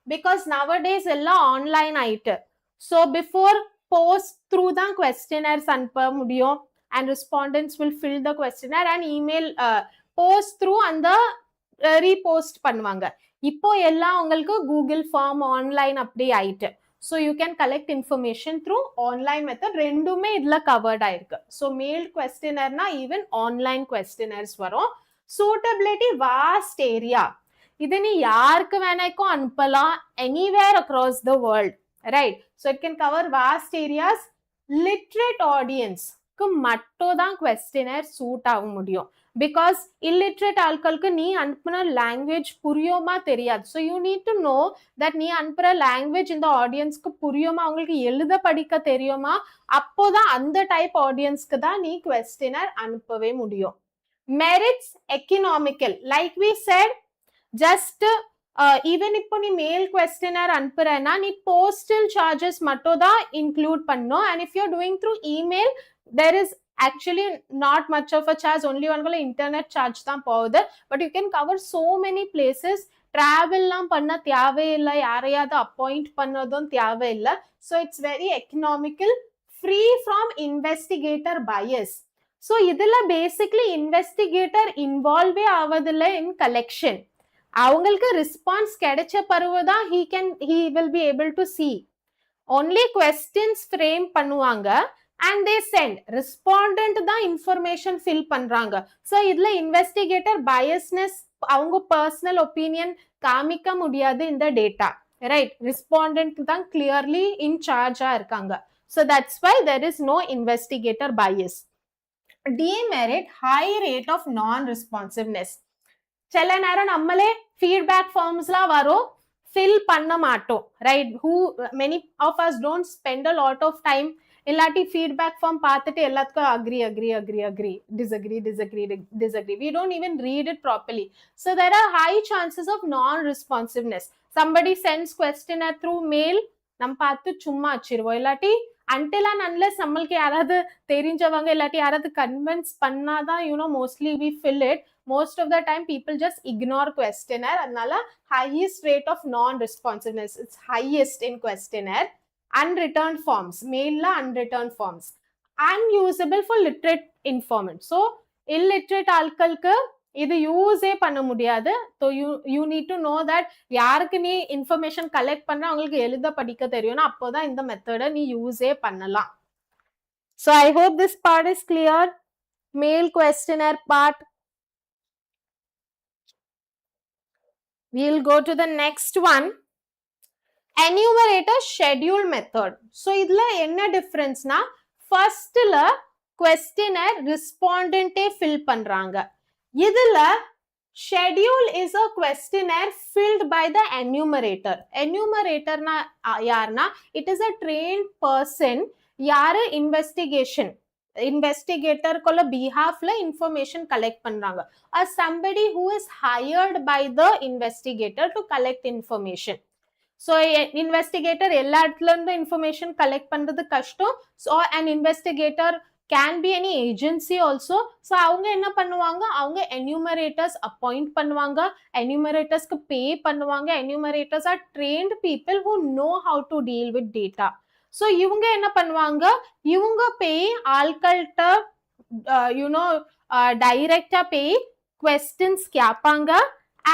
because nowadays எல்லாம் ஆன்லைன் ஆயிட்டு. So before post through தான் questionnaires அனுப்ப முடியும், and respondents will fill the questionnaire and email post through அந்த ரீபோஸ்ட் பண்ணுவாங்க. இப்போ எல்லாம் உங்களுக்கு கூகுள் ஃபார்ம் ஆன்லைன் அப்படி ஆயிட்டு. So you can collect information through online method. ரெண்டுமே இதுல கவர்ட் ஆயிருக்கு. So mailed questionnaire-னா even online questionnaires வரும். Suitability vast area. இது நீ யாருக்கு வேணாக்கும் அனுப்பலாம், anywhere across the world, right? So it can cover vast areas. Literate audience க்கு மட்டும் தான் questionnaire சூட் ஆக முடியும். because illiterate ஆட்களுக்கு நீ அனுப்புன language புரியுமா தெரியாது. So you need to know that நீ அனுப்புற language இந்த ஆடியன்ஸ்க்கு புரியுமா, அவங்களுக்கு எழுத படிக்க தெரியுமா, அப்போதான் அந்த டைப் ஆடியன்ஸ்க்கு தான் நீ questionnaire அனுப்பவே முடியும். merits economical, like we said, just even இப்போ நீ மெயில் questionnaire அனுப்புறேன்னா நீ postal charges மட்டும் தான் include பண்ணணும். and if you're doing through email, there is actually not much of a charge, only ஒன்றுல internet charge தான் போகுது. but you can cover so many places. travelலாம் பண்ண தேவையில்லை, யாரையாவது appoint பண்ணதும் தேவையில்லை. so it's very economical, free from investigator bias. so இதுல basically investigator involve ஆவதில்லை in collection. அவங்களுக்கு response கிடைச்ச பிறகுதான் he will be able to see. only questions frame பண்ணுவாங்க and they send. respondent தான் information fill பண்றாங்க. so இதுல investigator biasness, அவங்க personal opinion காமிக்க முடியாது இந்த data, right? respondent தான் clearly in charge இருக்காங்க. so that's why there is no investigator bias. demerit, high rate of non-responsiveness. சில நேரம் நம்மளே feedback forms-லாம் வரும், fill பண்ண மாட்டோம், right? many of us don't spend a lot of time. இல்லாட்டி feedback form பார்த்துட்டு எல்லாத்துக்கும் agree, disagree. We don't even read it properly. So there are high chances of non-responsiveness. Somebody sends questionnaire through mail, நம்ம பார்த்து சும்மா வச்சிருவோம். இல்லாட்டி until and unless நம்மளுக்கு யாராவது தெரிஞ்சவங்க இல்லாட்டி யாராவது கன்வின்ஸ் பண்ணாதான் mostly we fill it. most of the time people just ignore questionnaire. அதனால highest rate of non-responsiveness, it's highest in questionnaire. unreturned forms, mail la unreturned forms. unusable for literate informant. so illiterate ஆட்களுக்கு இது யூஸே பண்ண முடியாது. so you need to know that யாருக்கு நீ information collect பண்ண அவங்களுக்கு எழுத படிக்க தெரியும்னா அப்போதான் இந்த மெத்தடை நீ யூஸே பண்ணலாம். so I hope this part is clear. mail questionnaire part. we'll go to the next one. enumerator schedule method. so இதுல என்ன டிஃபரன்ஸ்னா, ஃபர்ஸ்ட்ல questionnaire respondent fill பண்றாங்க. இதுல schedule is a questionnaire filled by the enumerator. enumerator na யாருன்னா, it is a trained person. யாரு investigator kolla behalf la information collect பண்றாங்க, or somebody who is hired by the investigator to collect information. so investigator எல்லா இடத்துல இருந்து information collect பண்றது கஷ்டம். so an investigator can be any agency also. so அவங்க என்ன பண்ணுவாங்க, அவங்க enumerators appoint பண்ணுவாங்க, enumerators க்கு pay பண்ணுவாங்க. enumerators are trained people who know how to deal with data. so இவங்க என்ன பண்ணுவாங்க, இவங்க pay ஆட்கள்கிட்ட டைரக்டா pay questions கேட்பாங்க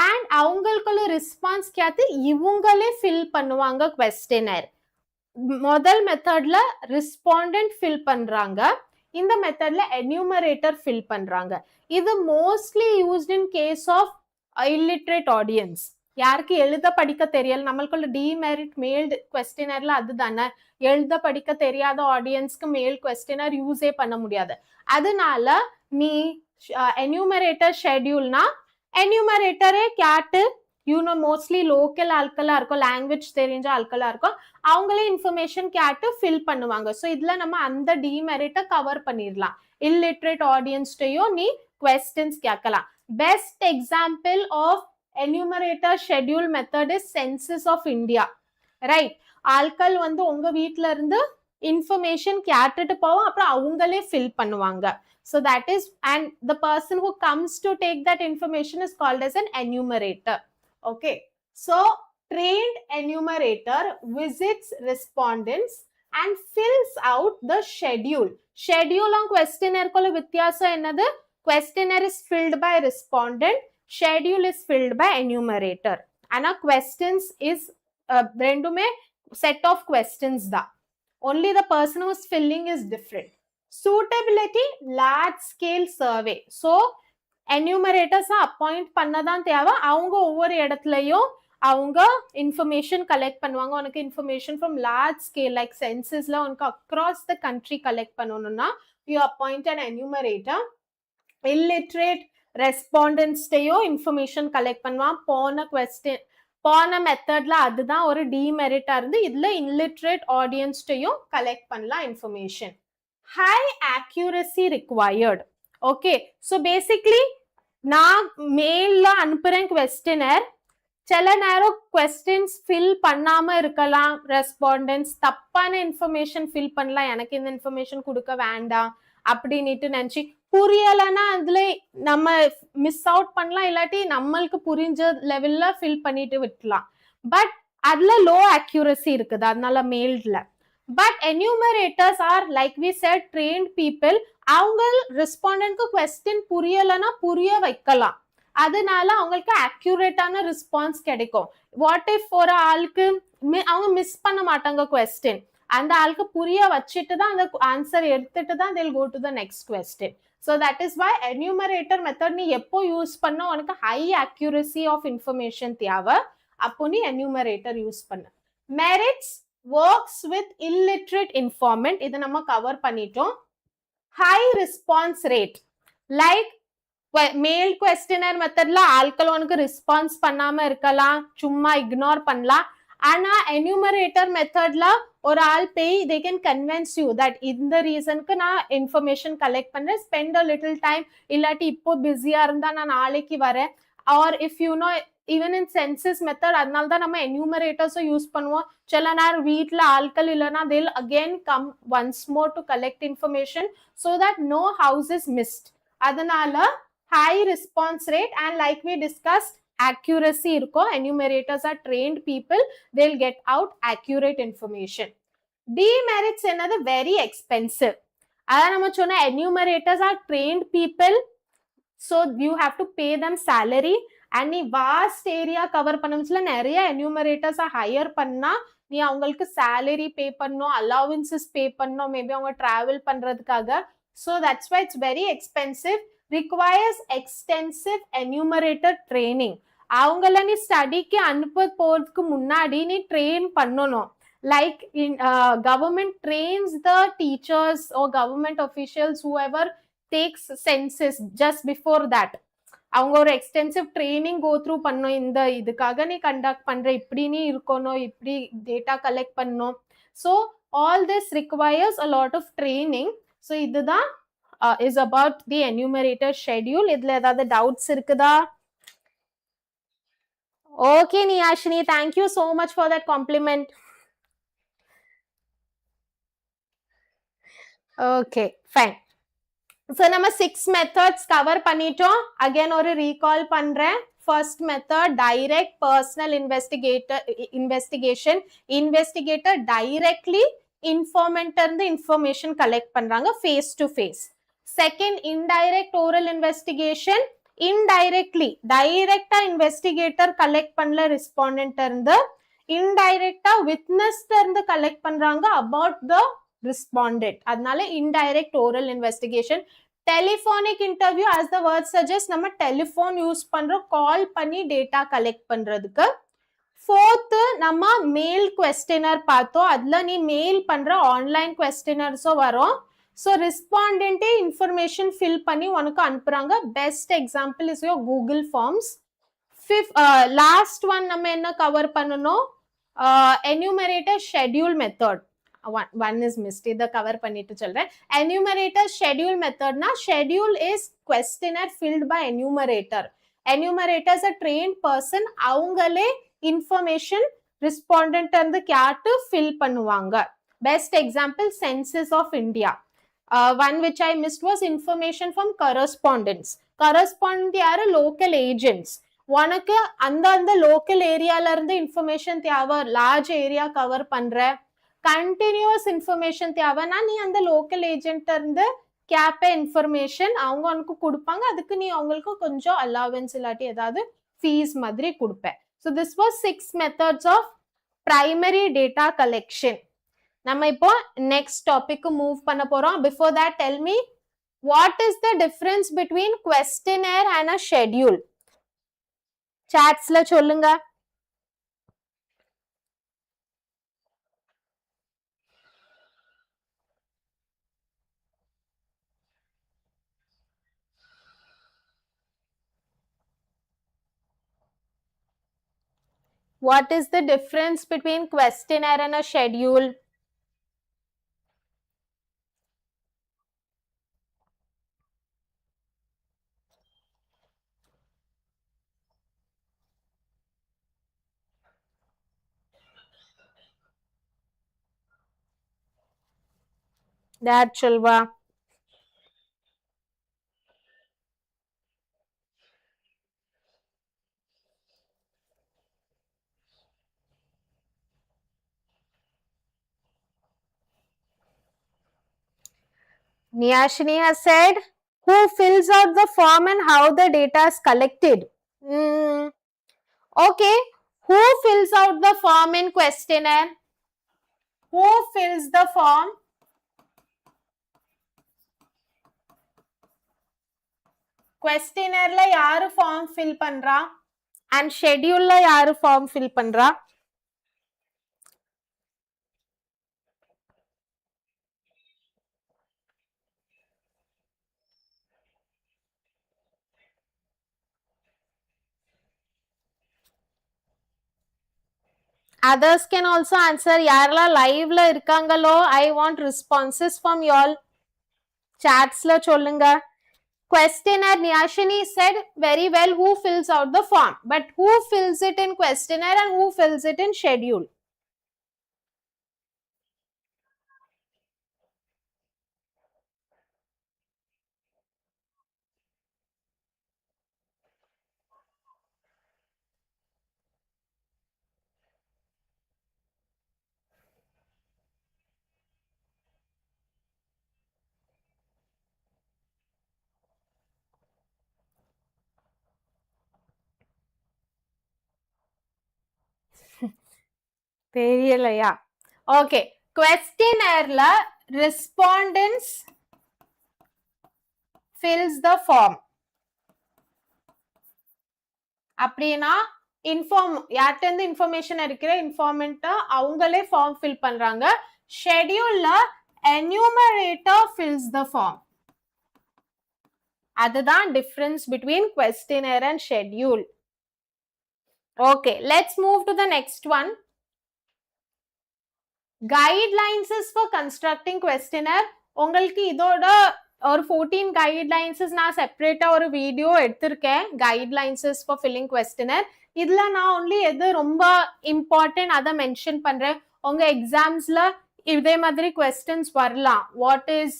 and அவங்களுக்குள்ள ரெஸ்பான்ஸ் கேட்டு இவங்களே ஃபில் பண்ணுவாங்க questionnaire. முதல் மெத்தட்ல ரெஸ்பாண்டன்ட் ஃபில் பண்றாங்க, இந்த மெத்தட்ல enumerator fill பண்றாங்க. இது mostly used in case of illiterate audience. யாருக்கு எழுத படிக்க தெரியல, நம்மளுக்குள்ள demerit mailed questionnaire அதுதானே, எழுத படிக்க தெரியாத ஆடியன்ஸ்க்கு மெயில் questionnaire யூஸே பண்ண முடியாது. அதனால நீ enumerator scheduleனா enumerator கேட்டு மோஸ்ட்லி லோக்கல் ஆட்களா இருக்கும், லாங்குவேஜ் தெரிஞ்ச ஆட்களா இருக்கும், அவங்களே இன்ஃபர்மேஷன் கேட்டு ஃபில் பண்ணுவாங்க. ஸோ இதுல நம்ம அந்த டிமெரிட்டை கவர் பண்ணிடலாம். இல்லிட்ரேட் ஆடியன்ஸ்டையும் நீ questions கேட்கலாம். Best example of enumerator schedule method is Census of India, right? ஆட்கள் உங்க வீட்டுல இருந்து இன்ஃபர்மேஷன் கேட்டுட்டு போவோம், அப்புறம் அவங்களே ஃபில் பண்ணுவாங்க. so that is, and the person who comes to take that information is called as an enumerator. okay, so trained enumerator visits respondents and fills out the schedule. schedule on questionnaire kolla வித்தியாசம் என்னது? questionnaire is filled by respondent, schedule is filled by enumerator. ஆனா questions is ரெண்டுமே set of questions தான், only the person who is filling is different. suitability large scale survey. so enumerators appoint பண்ணதான் தேவை, அவங்க ஒவ்வொரு இடத்துலயும் அவங்க இன்ஃபர்மேஷன் கலெக்ட் பண்ணுவாங்க. உனக்கு information from large scale like சென்சஸ்ல உனக்கு அக்ராஸ் த கண்ட்ரி கலெக்ட் பண்ணணும்னா you appoint an enumerator. illiterate ரெஸ்பாண்டன்ஸ்டையோ இன்ஃபர்மேஷன் கலெக்ட் பண்ணுவான். போன மெத்தட்ல அதுதான் ஒரு டிமெரிட்டா இருந்து இதுல இல்லிட்ரேட் ஆடியன்ஸ்டையும் கலெக்ட் பண்ணலாம் information. High accuracy required. Okay, so basically நான் மெயில்ல அனுப்புறேன் கொஸ்டினர், சில நேரம் கொஸ்டின்ஸ் ஃபில் பண்ணாம இருக்கலாம், ரெஸ்பாண்டன்ஸ் தப்பான இன்ஃபர்மேஷன் ஃபில் பண்ணலாம், எனக்கு இந்த இன்ஃபர்மேஷன் கொடுக்க வேண்டாம் அப்படின்னுட்டு நினைச்சு புரியலன்னா அதுல நம்ம மிஸ் அவுட் பண்ணலாம், இல்லாட்டி நம்மளுக்கு புரிஞ்ச லெவல்ல ஃபில் பண்ணிட்டு விட்டுலாம். பட் அதுல லோ அக்யூரசி இருக்குது அதனால மெயில்ல. But enumerators are like we said trained people. அவங்க ரெஸ்பாண்டன்ட்க்கு கொஸ்டின் புரியலன்னா புரிய வைக்கலாம், அதனால அவங்களுக்கு அக்யூரேட்டான ரெஸ்பான்ஸ் கிடைக்கும். வாட் இஃப் ஒரு ஆளுக்கு அவங்க மிஸ் பண்ண மாட்டாங்க கொஸ்டின், அந்த ஆளுக்கு புரிய வச்சுட்டு தான் அந்த ஆன்சர் எடுத்துட்டு தான் they'll go to the next question. So that is why enumerator method நீ எப்போ யூஸ் பண்ண உனக்கு ஹை அக்யூரசி ஆஃப் இன்ஃபர்மேஷன் தேவை, அப்போ நீ enumerator யூஸ் பண்ண. merits works with illiterate informant, இதை நம்ம கவர் பண்ணிட்டோம். high response rate, like mail questionnaire மெத்தட்ல ஆட்கள் உனக்கு ரெஸ்பான்ஸ் பண்ணாம இருக்கலாம், சும்மா இக்னோர் பண்ணலாம். ஆனா என்யூமரேட்டர் மெத்தட்ல ஒரு ஆள் போய் they can convince you that இந்த ரீசனுக்கு நான் இன்ஃபர்மேஷன் கலெக்ட் பண்றேன், ஸ்பெண்ட் a little time, இல்லாட்டி இப்போ பிஸியா இருந்தா நான் நாளைக்கு வரேன். Or if you know even in census method, அதனால தான் நம்ம என்யூமரேட்டர்ஸும் யூஸ் பண்ணுவோம். சில நேரம் வீட்டுல ஆட்கள் இல்லைன்னா they'll again come once more to collect information so that no house is missed. அதனால high response rate and like we discussed accuracy இருக்கும். enumerators are trained people, they'll get out accurate information. demerits என்னது very expensive. அதான் நம்ம சொன்ன enumerators are trained people, so you have to pay them salary. and நீ vast area cover பண்ண நிறைய enumerators hire பண்ணா நீ அவங்களுக்கு salary pay பண்ணணும், allowances pay பண்ணணும், மேபி அவங்க travel பண்றதுக்காக. so that's why it's very expensive, requires extensive enumerator training. அவங்கள நீ ஸ்டடிக்கு அனுப்ப போறதுக்கு முன்னாடி நீ ட்ரெயின் பண்ணணும். like in government trains the teachers or government officials whoever takes census just before that. அவங்க ஒரு எக்ஸ்டென்சிவ் ட்ரைனிங் கோ த்ரூ பண்ணணும், இந்த இதுக்காக நீ கண்டக்ட் பண்ற, இப்படி நீ இருக்கணும், இப்படி டேட்டா கலெக்ட் பண்ணணும். So all this requires a lot of training. So இதுதான் is about the enumerator schedule. இதுல ஏதாவது doubts இருக்குதா? Okay Niyashini, thank you so much for that compliment. Okay, fine. So நம்ம 6 methods cover பண்ணிட்டோம். again ஒரு recall பண்றேன். first method direct personal investigation. investigator directly informant இருந்து information collect பண்றாங்க face to face. second indirect oral investigation, indirectly டைரக்டா investigator collect பண்ணல respondent இருந்து, indirectா witness இருந்து collect பண்றாங்க about the respondent, அதனால indirect oral investigation. telephonic interview as the word suggests, நம்ம telephone use பண்றோம் கால் பண்ணி டேட்டா கலெக்ட் பண்றதுக்கு. fourth நம்ம மெயில் கொஸ்டினர் பார்த்தோம், அதுல நீ மெயில் பண்ற ஆன்லைன் கொஸ்டினர்ஸும் வரும். ஸோ ரெஸ்பாண்டன்ட்டே இன்ஃபர்மேஷன் ஃபில் பண்ணி உனக்கு அனுப்புறாங்க. Best example is your Google forms. Last one நம்ம என்ன கவர் பண்ணணும், enumerator schedule method. one is missed, இதை கவர் பண்ணிட்டு சொல்றேன். enumerator schedule method na schedule is questionnaire filled by enumerator. enumerator is a trained person, அவங்களே information respondent இருந்து கேட்டு fill பண்ணுவாங்க. Best example census of India. one which I missed was information from correspondents. correspondent யாரு, local agents. உனக்கு அந்த local ஏரியால இருந்து information தேவை, லார்ஜ் ஏரியா கவர் பண்ற, கண்டினியூஸ் இன்ஃபர்மேஷன் தேவைன்னா நீ அந்த லோக்கல் ஏஜென்ட் இருந்து கேப்ப இன்ஃபர்மேஷன் அவங்க உனக்கு கொடுப்பாங்க, அதுக்கு நீ அவங்களுக்கு கொஞ்சம் அலவன்ஸ் இல்லாட்டி ஏதாவது ஃபீஸ் மாதிரி கொடுப்ப. So this was 6 methods of primary data collection. நம்ம இப்போ next topic மூவ் பண்ண போறோம். Before that, tell me what is the difference between questionnaire and a schedule? Chatsல சொல்லுங்க. What is the difference between questionnaire and a schedule? That Chilva. Niyashini has said, who fills out the form and how the data is collected? Okay, who fills out the form in questionnaire? Who fills the form? Questionnaire la yaru form fill pandra and schedule la yaru form fill pandra? Others can also answer. Yarla live la irukangalo, I want responses from y'all. Chats la sollunga. Questionnaire, Niyashini said very well who fills out the form, but who fills it in questionnaire and who fills it in schedule? தெரியலையா? Okay, questionnaire la respondents fills the form. அப்படின்னா யார்கிட்ட இருந்து information இருக்கிற informant அவங்களே form fill பண்றாங்க. ஷெட்யூல்ல enumerator fills the form. அதுதான் difference between questionnaire and schedule. Okay, let's move to the next one. Guidelines is for constructing questionnaire. உங்களுக்கு இதோட ஒரு 14 guidelines நான் செப்பரேட்டா ஒரு வீடியோ எடுத்திருக்கேன். guidelines for filling questionnaire. இதுல நான் only எது ரொம்ப important அதை மென்ஷன் பண்றேன். உங்க எக்ஸாம்ஸ்ல இதே மாதிரி questions வரலாம். What is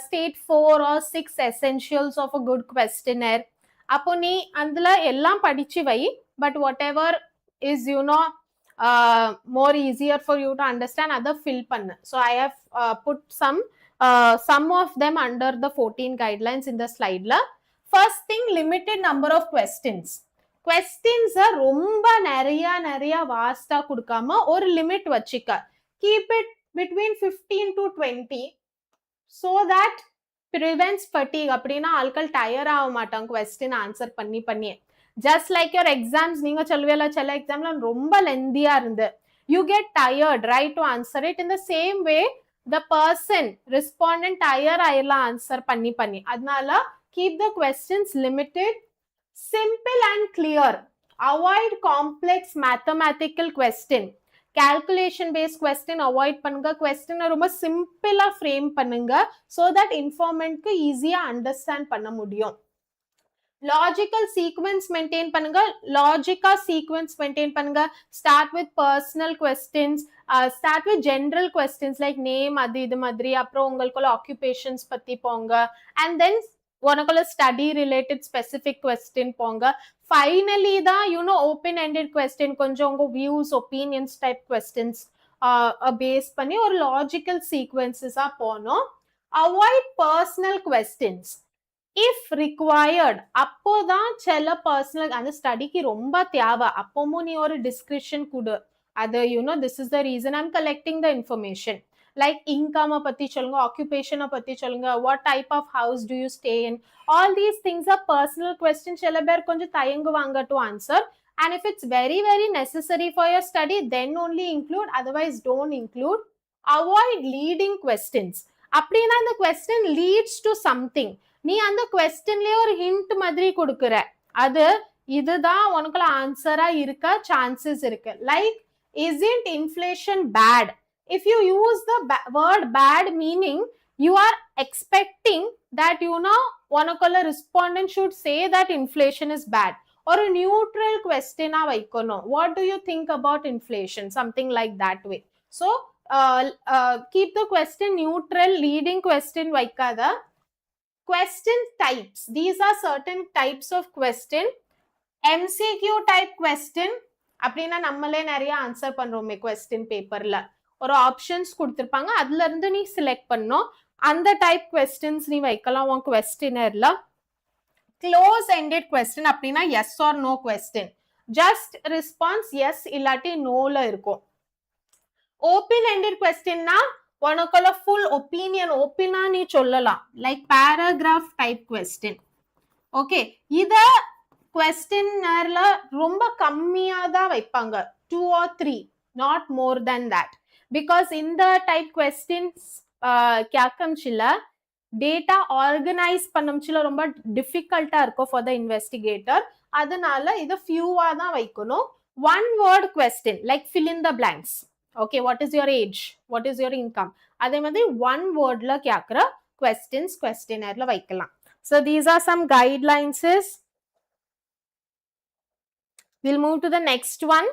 state 4 or 6 essentials of a good questionnaire? அப்போ நீ அதுல எல்லாம் படிச்சு வை. But whatever is more easier for you to understand, other fill panna. So I have put some of them under the 14 guidelines in the slide la. First thing, limited number of questions. Questions ரொம்ப நிறைய வாஸ்டா கொடுக்காம ஒரு limit வச்சுக்க. Keep it between 15 to 20 so that prevents fatigue. அப்படின்னா ஆட்கள் tyre ஆக மாட்டாங்க question answer பண்ணி. Just like your exams, நீங்க சொல்லுவீல சில எக்ஸாம்ல ரொம்ப லெந்தியா இருந்து you get tired, right, to answer it. In the same way, the person respondent tired ஆயிரலாம் ஆன்சர் பண்ணி. அதனால keep the questions limited, simple and clear. Avoid complex mathematical question. Calculation based question avoid பண்ணுங்க. question ரொம்ப சிம்பிளா frame பண்ணுங்க so that informant க்கு ஈஸியா understand பண்ண முடியும். Logical sequence maintain பண்ணுங்க. Start with personal questions, start with general questions like name அது இது மாதிரி, அப்புறம் உங்களுக்குள்ள occupations பத்தி போங்க, and then உனக்குள்ள study related specific question போங்க. Finally தான் open ended question, கொஞ்சம் உங்க views opinions type questions base பண்ணி ஒரு logical sequences போனோம். Avoid personal questions. If required, அப்போதான் சில பர்சனல் அந்த ஸ்டடிக்கு ரொம்ப தேவை. அப்பவும் நீ ஒரு டிஸ்கிரிப்ஷன் கொடு. அது this is the reason I'm collecting the information. Like income பத்தி சொல்லுங்க, occupation பத்தி சொல்லுங்க, what type of house do you stay in. All these things are personal questions. சில பேர் கொஞ்சம் தயங்குவாங்க to answer. And if it's very necessary for your study, then only include, otherwise don't include. Avoid leading questions. அப்படின்னா இந்த question leads to something. நீ அந்த கொஸ்டின்லயே ஒரு hint மாதிரி கொடுக்குற, அது இதுதான் உனக்குள்ள ஆன்சரா இருக்க சான்சஸ் இருக்கு. Like, isn't inflation bad? If you use the word bad meaning, you are expecting that உனக்குள்ள respondent should say that inflation is bad. Or a neutral question vaikkono. What do you think about inflation? Something like that way. So keep the question neutral. Leading question vaikkada. Question types. These are certain types of question. MCQ type question அப்படின்னா நம்மளே நிறைய answer பண்றோமே question பேப்பர்ல. ஒரு options கொடுத்திருப்பாங்க, அதுல இருந்து நீ select பண்ணோம். அந்த டைப் கொஸ்டின்ஸ் நீ வைக்கலாம் உன் கொஸ்டினர்ல. க்ளோஸ் எண்டட் கொஸ்டின் அப்படின்னா yes or no question. Just response yes இல்லாட்டி நோல இருக்கும். ஓப்பன் எண்டட் கொஸ்டின்னா உனக்குள்ள ஃபுல் ஒப்பீனியன் ஓப்பனா நீ சொல்லலாம். Like paragraph type question. Okay, இத கொஸ்டினர்ல ரொம்ப கம்மியா தான் வைப்பாங்க, 2 or 3, not more than that. Because இந்த டைப் கொஸ்டின்ஸ் கேட்கம்ச்சில டேட்டா ஆர்கனைஸ் பண்ணம்ச்சில ரொம்ப டிஃபிகல்ட்டா இருக்கும் ஃபார் த இன்வெஸ்டிகேட்டர். அதனால இது ஃபியூவா தான் வைக்கணும். One word question like fill in the blanks. Okay, what is your age, what is your income, அதே மாதிரி ஒன் வேர்ட்ல கேட்கிற கொஸ்டின்ஸ் கொஸ்டினர்ல வைக்கலாம். So these are some guidelines. We'll move to the next one.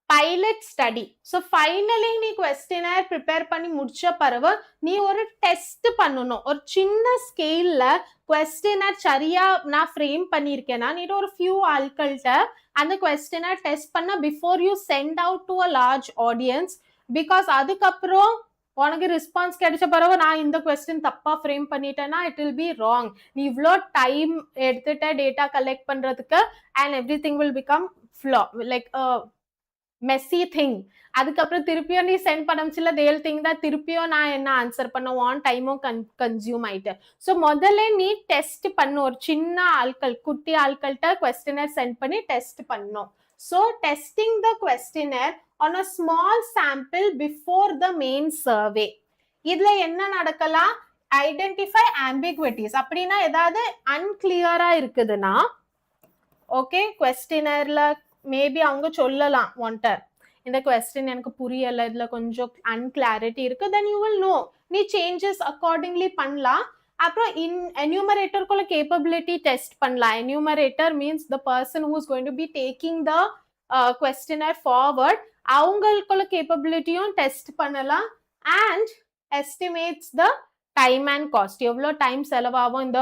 Pilot study. So finally நீ questionnaire prepare பண்ணி முடிச்ச பிறகு நீ ஒரு டெஸ்ட் பண்ணணும். ஒரு சின்ன ஸ்கேல்ல questionnaire சரியா நான் ஃப்ரேம் பண்ணியிருக்கேனா நீ ஒரு few ஆட்கள்கிட்ட அந்த questionnaire டெஸ்ட் பண்ண before you send out to a large audience. Because அதுக்கப்புறம் உனக்கு ரெஸ்பான்ஸ் கிடைச்ச பிறகு நான் இந்த கொஸ்டின் தப்பா ஃப்ரேம் பண்ணிட்டேன்னா இட் வில் பி ராங். நீ இவ்வளோ டைம் எடுத்துட்ட டேட்டா கலெக்ட் பண்றதுக்கு and everything will become flaw like messy thing. அதுக்கப்புறம் திருப்பியும் நீ சென்ட் பண்ணச்சில தேல் திங் தான் திருப்பியும் நான் என்ன ஆன்சர் பண்ண வான் டைமும் கன்சியூம் ஆயிட்டு. ஸோ முதல்ல நீ டெஸ்ட் பண்ணும். ஒரு சின்ன ஆட்கள் குட்டி ஆட்கள்கிட்ட கொஸ்டினர் சென்ட் பண்ணி டெஸ்ட் பண்ணும். So testing the questionnaire on a small sample before the main survey. இதுல என்ன நடக்கலாம்? Identify ambiguities. அப்படின்னா ஏதாவது unclear-ஆ இருக்குதுன்னா ஓகே கொஸ்டினர்ல மேபி அவங்க சொல்லலாம் வாண்டர் இந்த கொஸ்டின் எனக்கு புரியல, இதுல கொஞ்சம் அன்கிளாரிட்டி இருக்கு, then you will know. நீ சேஞ்சஸ் அக்கார்டிங்லி பண்ணலாம். அப்புறம் என்யூமரேட்டருக்குள்ள கேப்பபிலிட்டி டெஸ்ட் பண்ணலாம். Enumerator means the person who is going to be taking the questionnaire forward. அவங்களுக்குள்ள கேப்பபிலிட்டியும் டெஸ்ட் பண்ணலாம். And estimates the time and cost. எவ்வளோ டைம் செலவாகும் இந்த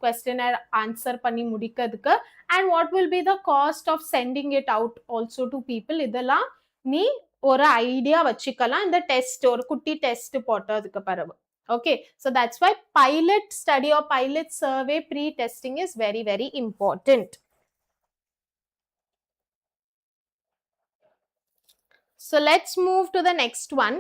questionnaire ஆன்சர் பண்ணி முடிக்கிறதுக்கு, and what will be the cost of sending it out also to people. இதெல்லாம் நீ ஒரு ஐடியா வச்சுக்கலாம் இந்த டெஸ்ட் ஒரு குட்டி டெஸ்ட் போட்டதுக்கு பிறகு. Okay, so that's why pilot study or pilot survey pre-testing is very, very important. So let's move to the next one.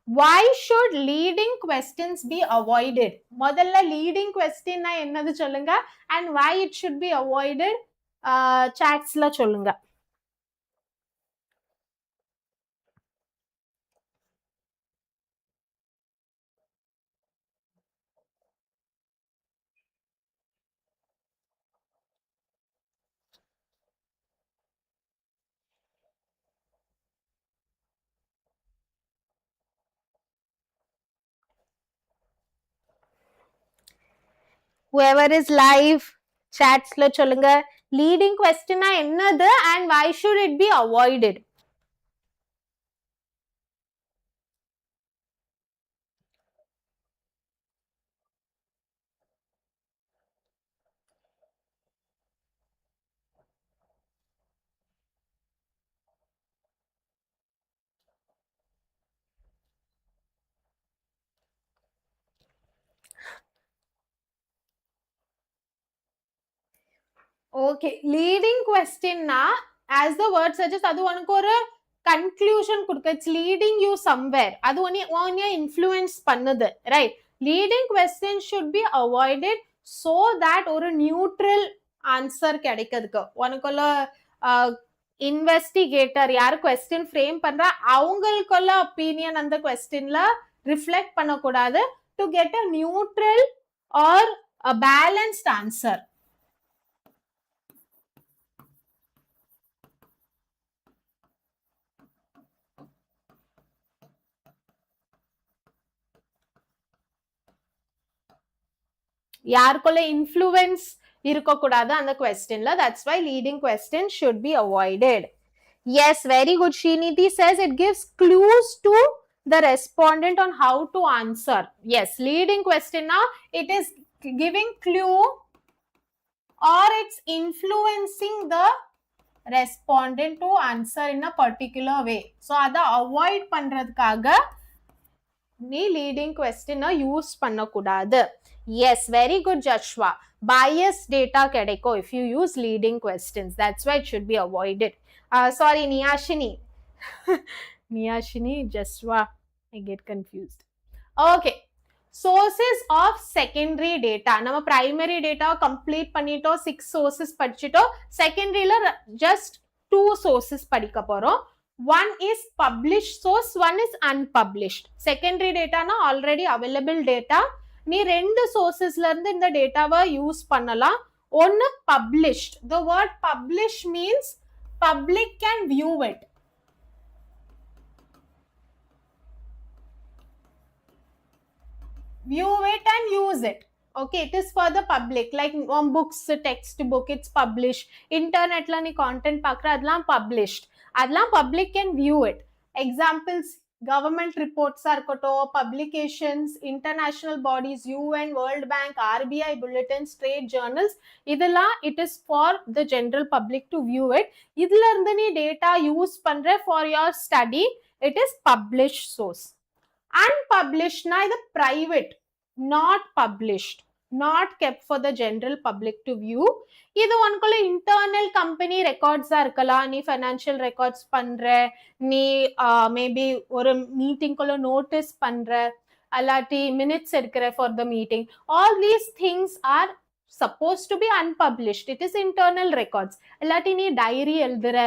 Why should leading questions be avoided? முதல்ல leading question na என்னது சொல்லுங்க, and why it should be avoided chatsல சொல்லுங்க. Whoever is live chatsல சொல்லுங்க leading question na என்னது and why should it be avoided? Okay, leading question na as the word suggests அது உனக்கு ஒரு conclusion கொடுக்க, இட்ஸ் லீடிங் யூ சம்வேர், அது உன்னை influence பண்ணுது, right? Leading question should be avoided so that ஒரு neutral answer கிடைக்கிறதுக்கு. உனக்குள்ள இன்வெஸ்டிகேட்டர் யாரு கொஸ்டின் ஃப்ரேம் பண்ற அவங்களுக்குள்ள ஒப்பீனியன் அந்த கொஸ்டின்ல ரிஃப்ளெக்ட் பண்ணக்கூடாது, to get a neutral or a balanced answer. யாருக்குள்ள influence இருக்கக்கூடாது அந்த questionல. That's why leading question should be avoided. Yes, very good. Srinidhi says it gives clues to the respondent on how to answer. Yes, leading question now, it is giving clue or it's influencing the respondent to answer in a particular way. So, அதை avoid பண்றதுக்காக நீ leading question use பண்ணக்கூடாது. Yes, very good, Joshua. Bias data கிடைக்கும் if you use leading questions. That's why it should be avoided. Sorry, Niyashini. Niyashini, Joshua. I get confused. Okay. Sources of secondary data. நம்ம primary data complete பண்ணிட்டோம், 6 sources படிச்சிட்டோம். Secondaryல just 2 sources படிக்க போறோம். One is published source, one is unpublished. Secondary data na already available data. நீ ரெண்டு sourcesல இருந்து இந்த டேட்டாவை use பண்ணலாம். ஒன்னு published. The word publish means public can view it. View it and use it. Okay, it is for the public. Like books, textbook, it's published. Internet la ni content pakra adlam published. Adlam public can view it. Examples, government reports are koto, publications, international bodies, UN, World Bank, RBI bulletins, trade journals. Idella it is for the general public to view it. Idla irundhu ni data use pandre for your study. It is published source. Unpublished na idu private, not published, not kept for the general public to view. இது உனக்குள்ள internal company records இருக்கலாம். நீ financial records பண்ற, நீ maybe ஒரு மீட்டிங்குள்ள notice பண்ற, அல்லாட்டி minutes எடுக்கிற for the meeting. All these things are supposed to be unpublished. It is internal records. இல்லாட்டி நீ டைரி எழுதுற,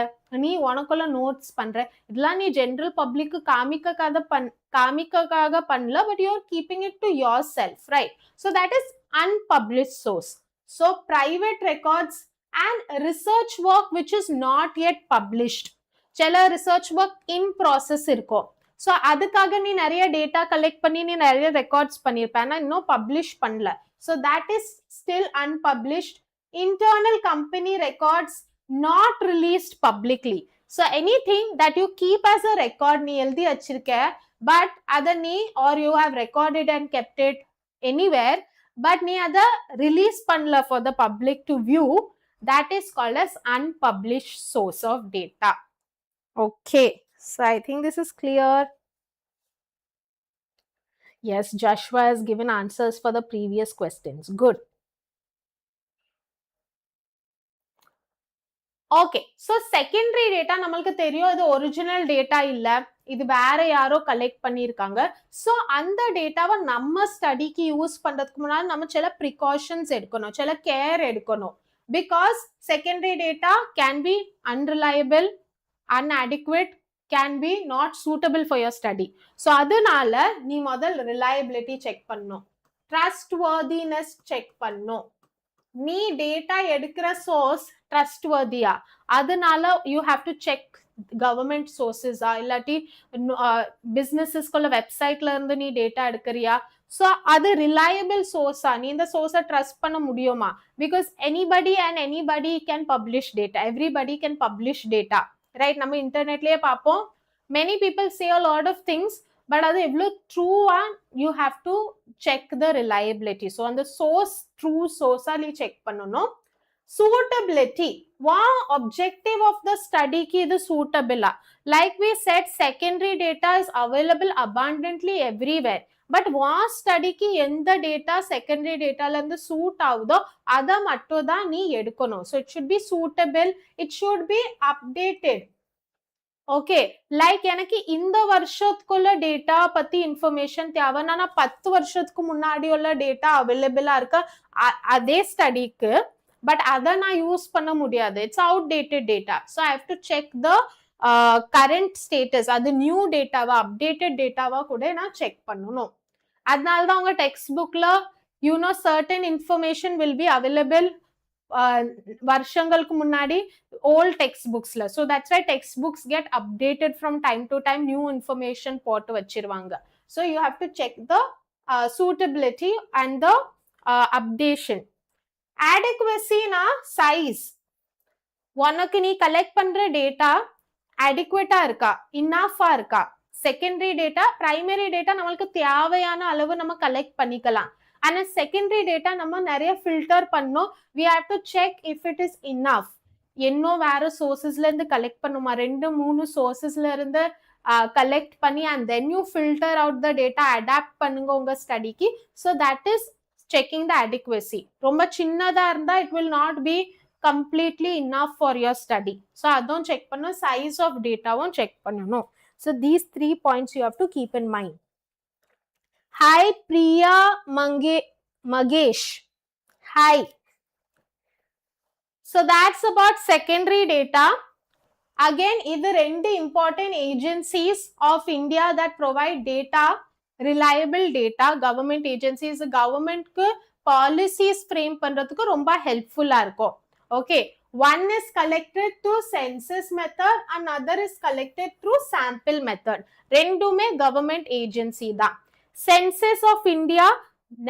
நீ உனக்குள்ள நோட்ஸ் பண்ற, இதெல்லாம் நீ ஜெனரல் பப்ளிக்கு காமிக்காக பண்ணல, but you are keeping it to yourself, right? So that is unpublished source. So private records and research work which is not yet published. சில research work in process இருக்கும். So அதுக்காக நீ நிறைய டேட்டா கலெக்ட் பண்ணி நீ நிறைய records பண்ணிருப்ப, ஆனா இன்னும் பப்ளிஷ் பண்ணல. So that is still unpublished. Internal company records not released publicly. So anything that you keep as a record நீ எழுதி வச்சிருக்க, but அதை நீ or you have recorded and kept it anywhere, but நீ அதை release பண்ணல for the public to view, that is called as unpublished source of data. Okay, so I think this is clear. Yes, Joshua has given answers for the previous questions. Good. Okay, so secondary data நம்மளுக்கு தெரியும், இது original data இல்ல, இது வேற யாரோ collect பண்ணியிருக்காங்க. So அந்த டேட்டாவை நம்ம ஸ்டடிக்கு யூஸ் பண்றதுக்கு முன்னாடி நம்ம சில ப்ரிகாஷன்ஸ் எடுக்கணும், சில கேர் எடுக்கணும். Because secondary data can be unreliable, inadequate, can be not suitable for your study. So அதனால நீ முதல் ரிலையபிலிட்டி செக் பண்ணும், ட்ரஸ்ட் வர்தினஸ் செக் பண்ணும். நீ டேட்டா எடுக்கிற சோர்ஸ் ட்ரஸ்ட் வர்தியா, அதனால you have to check government சோர்சஸா இல்லாட்டி பிசினஸஸ்குள்ள வெப்சைட்ல இருந்து நீ டேட்டா எடுக்கிறியா. ஸோ அது ரிலையபிள் சோர்ஸா, நீ இந்த சோர்ஸை ட்ரஸ்ட் பண்ண முடியுமா? Because anybody and anybody can publish data, everybody can publish data, right? நம்ம இன்டர்நெட்லயே பார்ப்போம், many people say a lot of things, but அது எவ்வளோ ட்ரூவா you have to check the reliability. So அந்த சோர்ஸ் ட்ரூ சோர்ஸா நீ செக் பண்ணணும். சூட்டபிலிட்டி, வா objective of the studyக்கு இது சூட்டபிளா? Like we said, secondary data is available abundantly everywhere, but வா ஸ்டடிக்கு எந்த டேட்டா செகண்டரி டேட்டால இருந்து சூட் ஆகுதோ அதை மட்டும் தான் நீ எடுக்கணும். So it should be suitable, it should be updated. Okay, like எனக்கு இந்த வருஷத்துக்குள்ள டேட்டா பத்தி இன்ஃபர்மேஷன் தேவை, நான் 10 வருஷத்துக்கு முன்னாடி உள்ள டேட்டா அவைலபிளா இருக்க அதே ஸ்டடிக்கு, பட் அதை நான் யூஸ் பண்ண முடியாது, it's outdated data. So I have to check the current status, அது நியூ டேட்டாவா அப்டேட்டட் டேட்டாவா கூட நான் செக் பண்ணணும். அதனால தான் உங்க டெக்ஸ்ட் புக்ல certain information will be available வருஷங்களுக்கு முன்னாடி ஓல்ட் டெக்ஸ்ட் புக்ஸ்ல. So that's why text books get updated from time to time, new information போட்டு வச்சிருவாங்க. So you have to check the suitability and the updation. Adequacy na size. உனக்கு நீ collect பண்ற data adequate இருக்கா, enough இருக்கா, secondary data primary data நம்மளுக்கு தேவையான அளவு நம்ம கலெக்ட் பண்ணிக்கலாம். ஆனா செகண்டரி டேட்டா நம்ம நிறைய ஃபில்டர் பண்ணோம். we have to check if it is enough. இன்னும் வேற சோர்சஸ்ல இருந்து கலெக்ட் பண்ணுமா, 2-3 சோர்சஸ்ல இருந்து கலெக்ட் பண்ணி and then you filter out the data, adapt பண்ணுங்க உங்க ஸ்டடிக்கு. so that is checking the adequacy. ரொம்ப சின்னதா இருந்தா it will not be completely enough for your study. So adon check pannu, size of data won check pannanum. So these 3 points you have to keep in mind. Hi Priya Magesh. Hi. So that's about secondary data. Again, either two important agencies of India that provide data, reliable data, government agencies, government ku policies frame பண்றதுக்கு ரொம்ப helpful இருக்கும். Okay, one is collected through census method, another is collected through sample method. ரெண்டுமே government agency தான். Census of India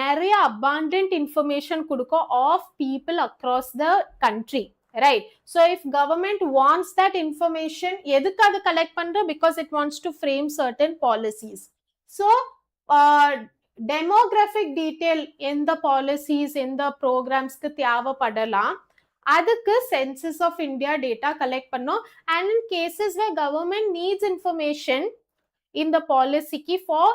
நிறைய abundant information கொடுக்கும் of people across the country. Right. So if government wants that information, எதுக்கு அது collect பண்ற? Because it wants to frame certain policies. So demographic detail in the policies, in the programs க்கு தேவைப்படலாம். அதுக்கு census of India data collect பண்ணோம். And in cases where government needs information in the policy for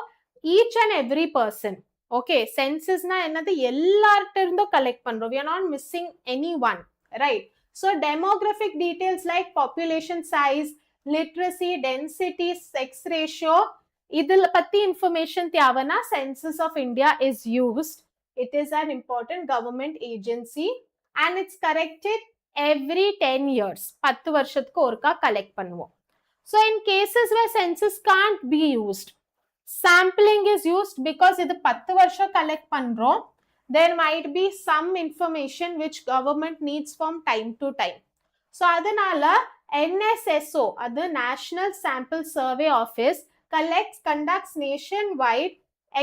each and every person. Okay, census na என்னது எல்லார்ட்ட இருந்தும் collect பண்றோம். We are not missing anyone, right? So demographic details like population size, literacy, density, sex ratio, idil patti information தேவனா census of India is used. It is an important government agency and it's corrected every 10 years. 10 வருஷத்துக்கு ஒருக்கா collect பண்ணுவோம். So in cases where census can't be used, sampling is used because இது 10 வருஷம் collect பண்றோம். There might be some information which government needs from time to time. So அதனால NSSO, அது National Sample Survey Office, conducts nationwide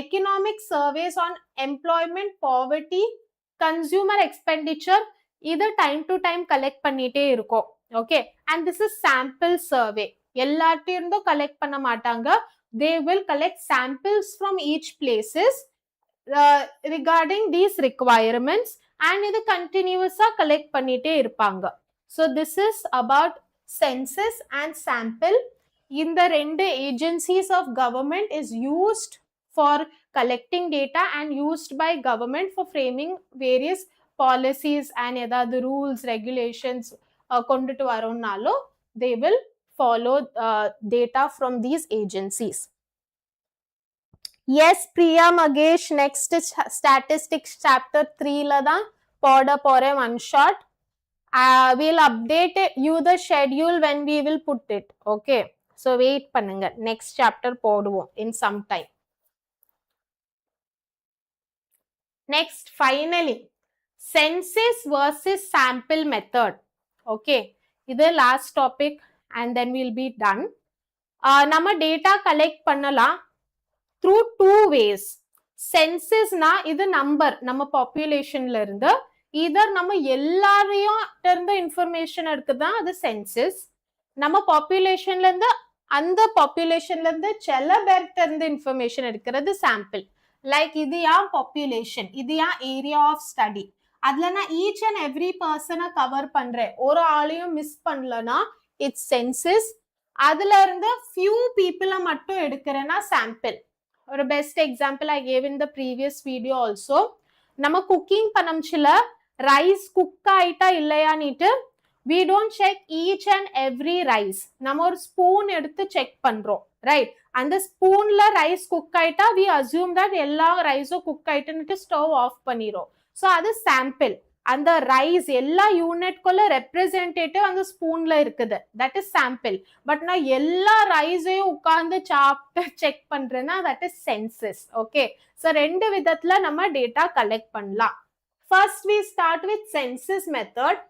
economic surveys on employment, poverty, consumer expenditure. இது time to time collect பண்ணிட்டே இருக்கும். Okay, and this is sample survey. எல்லார்ட்ட இருந்தும் collect பண்ண மாட்டாங்க. They will collect samples from each places regarding these requirements and இது continuous-ஆ collect பண்ணிட்டே இருப்பாங்க. So this is about census and sample. இந்த ரெண்டு agencies of government is used for collecting data and used by government for framing various policies and ஏதாவது rules, regulations கொண்டுட்டு வரோம்னாலும் they will follow data from these agencies. Yes, Priya Magesh, next statistics chapter 3 la da poda pore one shot. We'll update you the schedule when we will put it. Okay, so wait பண்ணுங்க, next chapter போடுவோம் in some time. Next, finally, census versus sample method. Okay, இது last topic and then we'll be done. நம்ம data collect பண்ணலாம் through two ways. Census na இது number நம்ம populationல இருந்து, either நம்ம எல்லாரையும் இருந்த information எடுக்குதான் அது census, நம்ம populationல இருந்து அந்த populationல இருந்து சில பேர்ட்ட இருந்து information எடுக்கிறது sample. Like இது யான் population, இது யான் area of study, அதுல நான் each and every person cover பண்றேன், ஒரு ஆளையும் miss பண்ணலனா it's census. அதுல இருந்து few people மட்டும் எடுக்கிறேன்னா sample. ஒரு best example I gave in the previous video also. நம்ம cooking பண்ணம்ச்சில rice cook ஆயிட்டா இல்லையானிட்டு we don't check each and every rice. நம்ம ஒரு spoon எடுத்து check பண்றோம், right? அந்த spoonல rice cook ஆயிட்டா we assume that எல்லா riceம் cook ஆயிட்டுன்னுட்டு stove off பண்ணிரும். So அது sample. அந்த rice எல்லா யூனிட் குள்ள ரெப்ரசன்டேட்டிவ் அந்த ஸ்பூன்ல இருக்குது, தட் இஸ் சாம்பிள். பட் நான் எல்லா ரைஸையும் உட்கார்ந்து சாப்பிட்டு செக் பண்றேன்னா that is census. Okay, so ரெண்டு விதத்துல நம்ம டேட்டா கலெக்ட் பண்ணலாம். First we start with census method.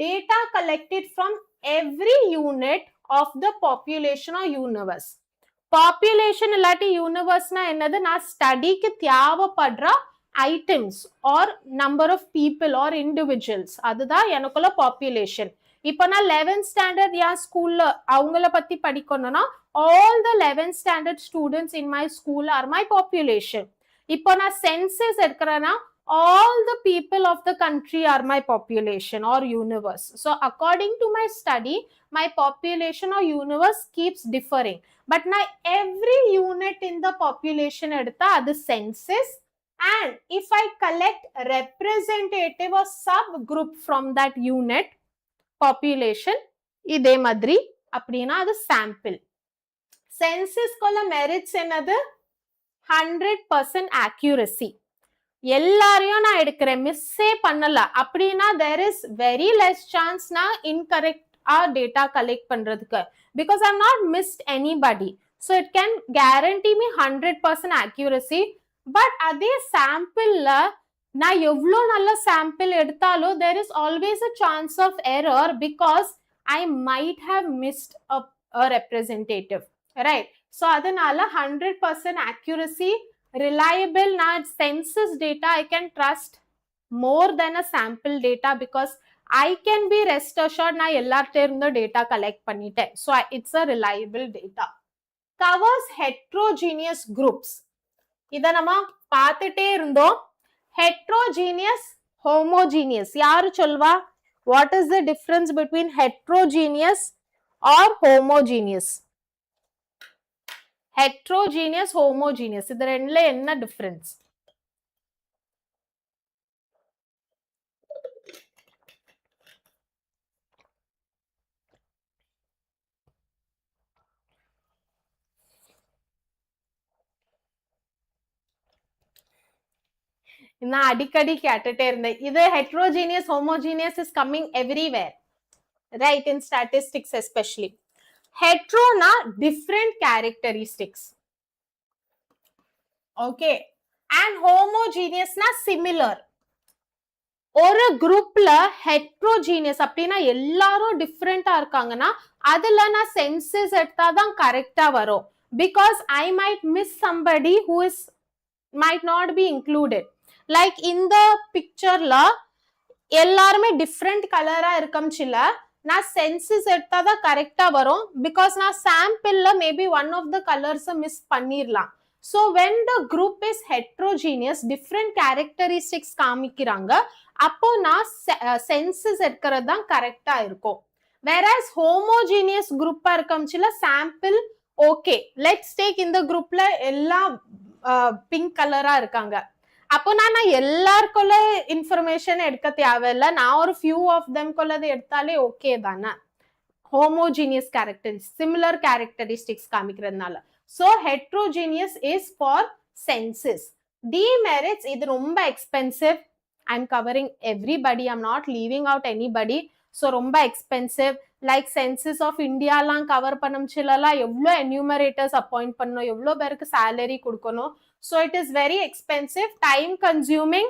Data collected from every unit of the population or universe. Population இல்லாட்டி யூனிவர்ஸ்னா என்னது, நான் ஸ்டடிக்கு தேவைப்படுற items or number of people or individuals. அதுதான் எனக்குள்ள population. இப்போ நான் 11th standard என் ஸ்கூல்ல அவங்கள பத்தி படிக்கணும்னா all the 11th standard students in my school are my population. இப்போ நான் census எடுக்கிறேன்னா all the people of the country are my population or universe. So according to my study, my population or universe keeps differing. But now every unit in the population edutha adu census, and if I collect representative or subgroup from that unit population, இதே மாதிரி அப்படினா அது sample. Census kolla merits enadhu 100% accuracy. எல்லாரையும் நான் எடுக்கிறேன், மிஸ்ஸே பண்ணல அப்படின்னா there is very less chance நான் incorrect data collect பண்றதுக்கு, because I'm not missed anybody. So it can guarantee me 100% accuracy. But அதே சாம்பிள்ல நான் எவ்வளோ நல்ல சாம்பிள் எடுத்தாலும் there is always a chance of error because I might have missed a representative, right? So அதனால 100% accuracy, reliable na census data I can trust more than a sample data because I can be rest assured na ellarta irundha data collect panniten. So it's a reliable data. Covers heterogeneous groups. Idha nama paathite irundom. Heterogeneous, homogeneous. Yaru solva? What is the difference between heterogeneous or homogeneous? Heterogeneous, homogeneous. இது ரெண்டுல என்ன difference? நான் அடிக்கடி கேட்டுட்டே இருந்தேன். இது heterogeneous, homogeneous is coming everywhere, right? In statistics especially. Hetero na different characteristics, okay, and homogeneous na similar. ஒரு குரூப்ல heterogeneous அப்படின்னா எல்லாரும் டிஃப்ரெண்டா இருக்காங்கன்னா அதுல நான் சென்சஸ் எடுத்தாதான் கரெக்டா வரும், because I might miss somebody who is might not be included. Like இந்த பிக்சர்ல எல்லாருமே டிஃப்ரெண்ட் கலரா இருக்கம்ச்சில நான் சென்சஸ் எடுத்தாதான் கரெக்டா வரும், because நான் சாம்பிள்ல maybe one of the colours miss பண்ணிரலாம். So when the group is heterogeneous, different characteristics காமிக்கிறாங்க, அப்போ நான் சென்சஸ் எடுக்கிறது தான் கரெக்டா இருக்கும். Whereas homogeneous group இருக்கம்ச்சில சாம்பிள் ஓகே, let's take இந்த குரூப்ல எல்லாம் பிங்க் கலரா இருக்காங்க, அப்போ நான் எல்லாருக்குள்ள இன்ஃபர்மேஷன் எடுக்க தேவையில்லை, நான் ஒரு ஃபியூ ஆஃப் தெம் கொள்ளது எடுத்தாலே ஓகே தானே. ஹோமோஜீனியஸ் கேரக்டரிஸ்டிக்ஸ், சிமிலர் கேரக்டரிஸ்டிக்ஸ் காமிக்கிறதுனால. So heterogeneous is for census. Demerits, இது ரொம்ப expensive. I am covering everybody, I am not leaving out anybody. So ரொம்ப எக்ஸ்பென்சிவ். லைக் சென்சஸ் ஆஃப் இந்தியாலாம் கவர் பண்ணமுச்சிலலாம் எவ்வளோ enumerators appoint பண்ணணும், எவ்வளோ பேருக்கு சேலரி கொடுக்கணும். So it is very expensive, time consuming.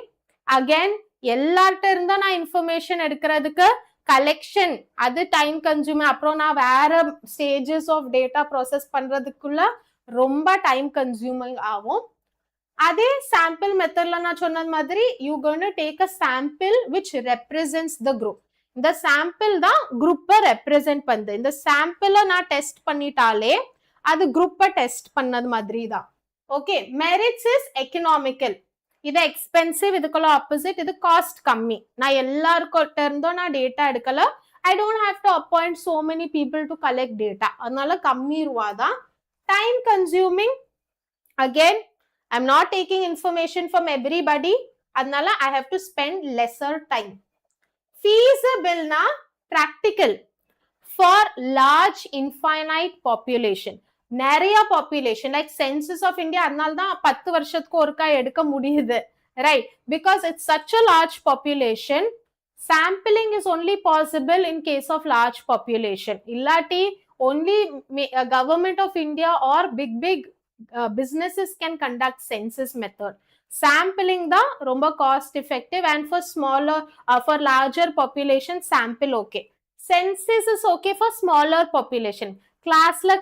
Again, எல்லார்ட்ட இருந்தா நான் இன்ஃபர்மேஷன் எடுக்கிறதுக்கு கலெக்ஷன் அது டைம் கன்சூமிங், அப்புறம் நான் வேற ஸ்டேஜஸ் ஆஃப் டேட்டா ப்ராசஸ் பண்றதுக்குள்ள ரொம்ப டைம் கன்சூமிங் ஆகும். அதே சாம்பிள் மெத்தட்ல நான் சொன்னது மாதிரி you going to take a sample which represents the group. இந்த சாம்பிள் தான் குரூப்பை ரெப்ரசென்ட் பண்ணுது. இந்த சாம்பிளை நான் டெஸ்ட் பண்ணிட்டாலே அது குரூப்பை டெஸ்ட் பண்ணது மாதிரி தான். Okay, merits is economical. இது எக்ஸ்பென்சிவ், இதுக்குள்ள ஆப்போசிட், இது காஸ்ட் கம்மி. நான் எல்லாருக்கிட்ட இருந்தும் நான் டேட்டா எடுக்கல, I don't have to appoint so many people to collect data, அதனால கம்மி ரூபா தான். Time consuming, again I am not taking information from everybody, அதனால I have to spend lesser time. feasible-na practical for large infinite population. நிறைய population like census of India அதனால தான் 10 வருஷத்துக்கு ஒருக்கா எடுக்க முடியுது, right? Because it's such a large population, sampling is only possible in case of large population. இல்லாட்டி only government of India or big businesses can conduct census method. Sampling தான் ரொம்ப cost effective, and for smaller for larger population sample okay. Census is okay for smaller population. Classல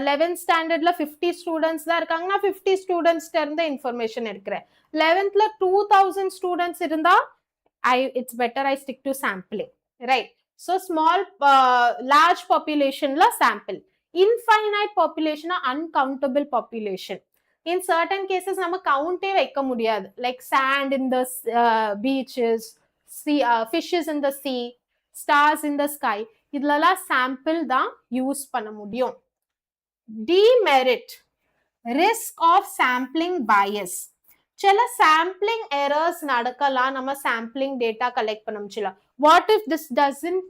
11th ஸ்டாண்டர்ட்ல 50 students தான் இருக்காங்கன்னா 50 ஸ்டூடெண்ட்ஸ்ட இருந்து information எடுக்கிறேன். 11thல 2000 students இருந்தா it's better I stick to sampling, right? So small large population la sample, infinite population uncountable population. In certain cases நம்ம count வைக்க முடியாது, like sand in the beaches, sea, fishes in the sea, stars in the sky, இதெல்லாம் sample தான் use பண்ண முடியும். Demerit, risk of sampling bias. சில sampling errors நடக்கலாம் நம்ம sampling data collect பண்ணமுச்சுல. What if this doesn't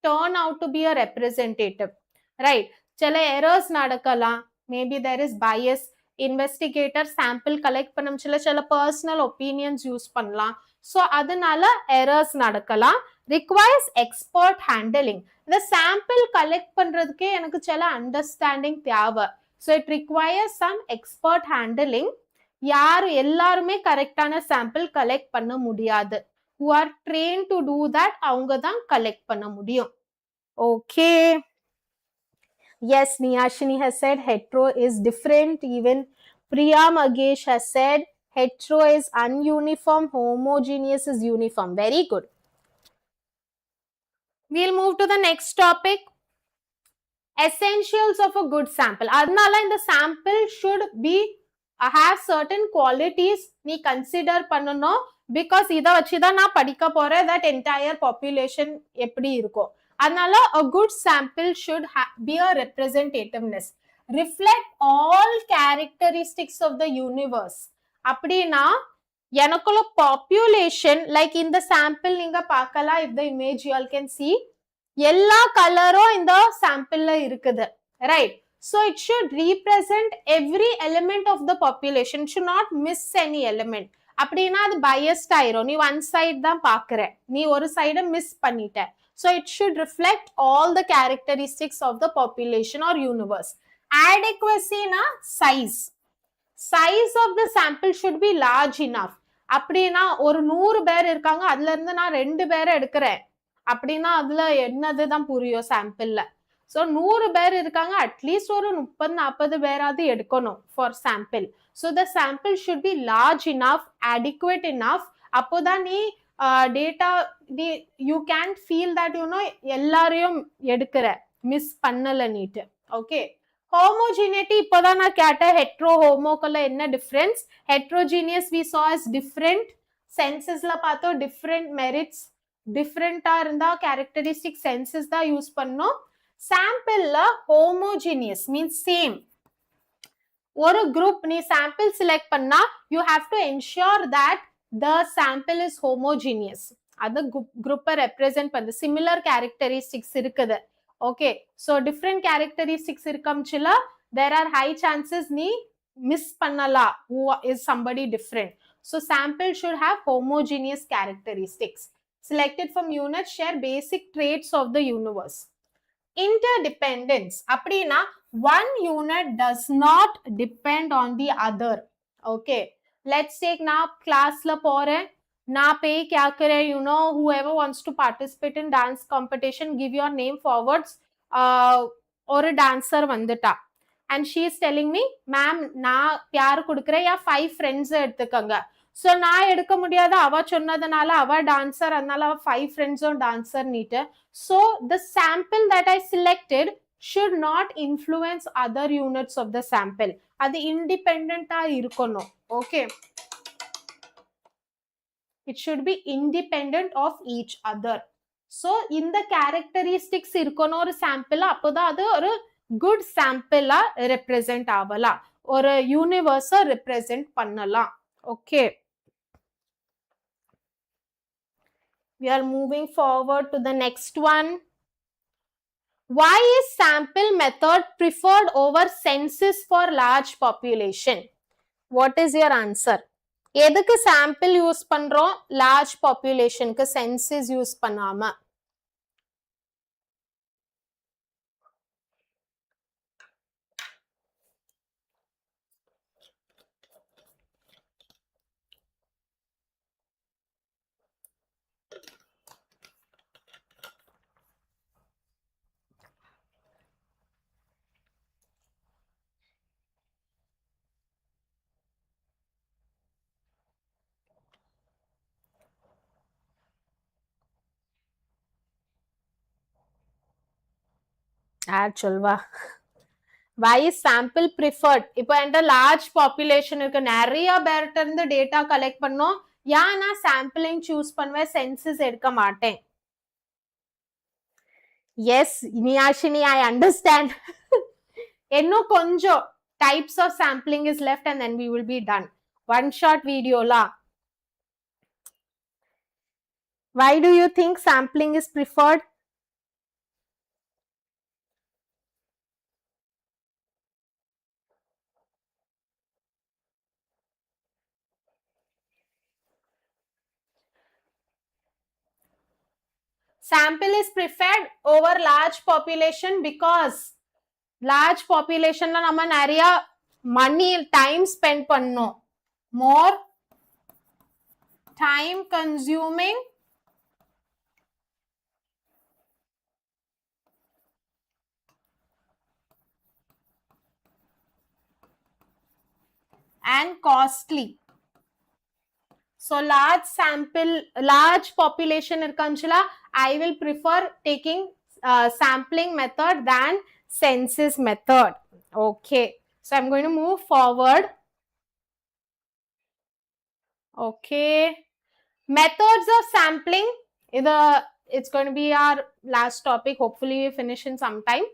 turn out to be a representative, right? சில errors நடக்கலாம், maybe there is bias, investigator sample collect பண்ணமுச்சுல சில personal opinions use பண்ணலாம், so அதனால errors நடக்கலாம், requires expert handling. இந்த sample collect பண்றதுக்கே எனக்கு சில understanding தேவை, so it requires some expert handling. யாரு எல்லாருமே கரெக்டான சாம்பிள் கலெக்ட் பண்ண முடியாது, who are trained to do that அவங்க தான் கலெக்ட் பண்ண முடியும். Okay, yes, Niyashini has said hetero is different. Even Priya Magesh has said hetero is ununiform, homogeneous is uniform. Very good. We'll move to the next topic, essentials of a good sample. அதனால இந்த sample should be have certain qualities நீ consider பண்ணணும், because இதை வச்சுதான் நான் படிக்க போறேன் that entire population எப்படி இருக்கும். அதனால a good sample should be a representativeness, reflect all characteristics of the universe. அப்படின்னா எனக்குள்ள population, like இந்த sample நீங்க பார்க்கலாம், if the image you all can see, எல்லா கலரும் இந்த சாம்பிள்ல இருக்குது, right? So it should represent every element of the population, should not miss any element. அப்படின்னா அது biased ஆயிரும், நீ one side தான் பார்க்கிற, நீ ஒரு சைட மிஸ் பண்ணிட்ட. So it should reflect all the characteristics of the population or universe. Adequacy na size, size of the sample should be large enough. அப்படின்னா ஒரு 100 பேர் இருக்காங்க, அதுல இருந்து நான் 2 பேரை எடுக்கிறேன் அப்படின்னா அதுல என்னதுதான் புரியும் சாம்பிள்ல. ஸோ 100 பேர் இருக்காங்க, அட்லீஸ்ட் ஒரு 30-40 பேராவது எடுக்கணும் for sample. So the sample should be large enough, adequate enough. அப்போதான் நீ data you can feel that you know எல்லாரையும் எடுக்கிற, மிஸ் பண்ணல நீட்டு. ஓகே, ஹோமோஜினிட்டி இப்போதான் நான் கேட்டேன், ஹெட்ரோ ஹோமோக்குள்ள என்ன difference. Heterogeneous we saw as different, சென்சஸ்ல பார்த்தோம் டிஃப்ரெண்ட் மெரிட்ஸ், டிஃப்ரெண்டா இருந்தா கேரக்டரிஸ்டிக் சென்சஸ் தான் யூஸ் பண்ணோம். சாம்பிள்ல ஹோமோஜீனியஸ் மீன்ஸ் சேம். ஒரு குரூப் நீ சாம்பிள் செலக்ட் பண்ணா you have to ensure that the sample is homogeneous, அது குரூப்பை ரெப்ரசென்ட் பண்ணு, சிமிலர் கேரக்டரிஸ்டிக்ஸ் இருக்குது. ஓகே, ஸோ டிஃப்ரெண்ட் கேரக்டரிஸ்டிக்ஸ் இருக்கம்ச்சுல there are high chances நீ மிஸ் பண்ணலாம் who is somebody different. So sample should have homogeneous characteristics. Selected from units share basic traits of the universe. Interdependence, அப்படின்னா one unit does not depend on the other. Okay, let's take நான் கிளாஸ்ல போறேன், நான் போய் கேட்கிறேன், you know, whoever wants to participate in dance competition, give your name forwards. ஒரு dancer வந்துட்டா and she is telling me, ma'am நான் யாரு கொடுக்குறேன், யா 5 friends எடுத்துக்கங்க. ஸோ நான் எடுக்க முடியாது, அவ சொன்னதுனால அவ டான்சர், அதனால அவ 5 ஃப்ரெண்ட்ஸும் dancer NEET. So the sample that I selected should not influence other units of the sample. அது இண்டிபெண்டா இருக்கணும். Okay, it should be independent of each other. So இந்த characteristics இருக்கணும் ஒரு சாம்பிள், அப்போதான் அது ஒரு குட் சாம்பிளா ரெப்ரசென்ட் ஆகலாம், ஒரு யூனிவர்ஸை ரெப்ரசென்ட் பண்ணலாம். Okay, we are moving forward to the next one. Why is sample method preferred over census for large population? What is your answer? எதுக்கு sample யூஸ் பண்றோம் large populationக்கு census யூஸ் பண்ணாம? சொல்வா. Why is sample preferred? இப்போ என்கிட்ட large population இருக்கு, நிறைய பேர்கிட்ட இருந்து டேட்டா கலெக்ட் பண்ணோம், ஏன் நான் சாம்பிளிங் சூஸ் பண்ணுவேன், சென்சஸ் எடுக்க மாட்டேன்? Yes Nyashini, I understand. இன்னும் கொஞ்சம் types of sampling is left and then we will be done. One shot video la. Why do you think sampling is preferred? Sample is preferred over large population because large population la நம்ம நிறைய money time spend பண்ணோம், more time consuming and costly. So large sample, large population irkanchila, I will prefer taking sampling method than census method. Okay, so I'm going to move forward. Okay, methods of sampling, it's going to be our last topic, hopefully we finish in some time.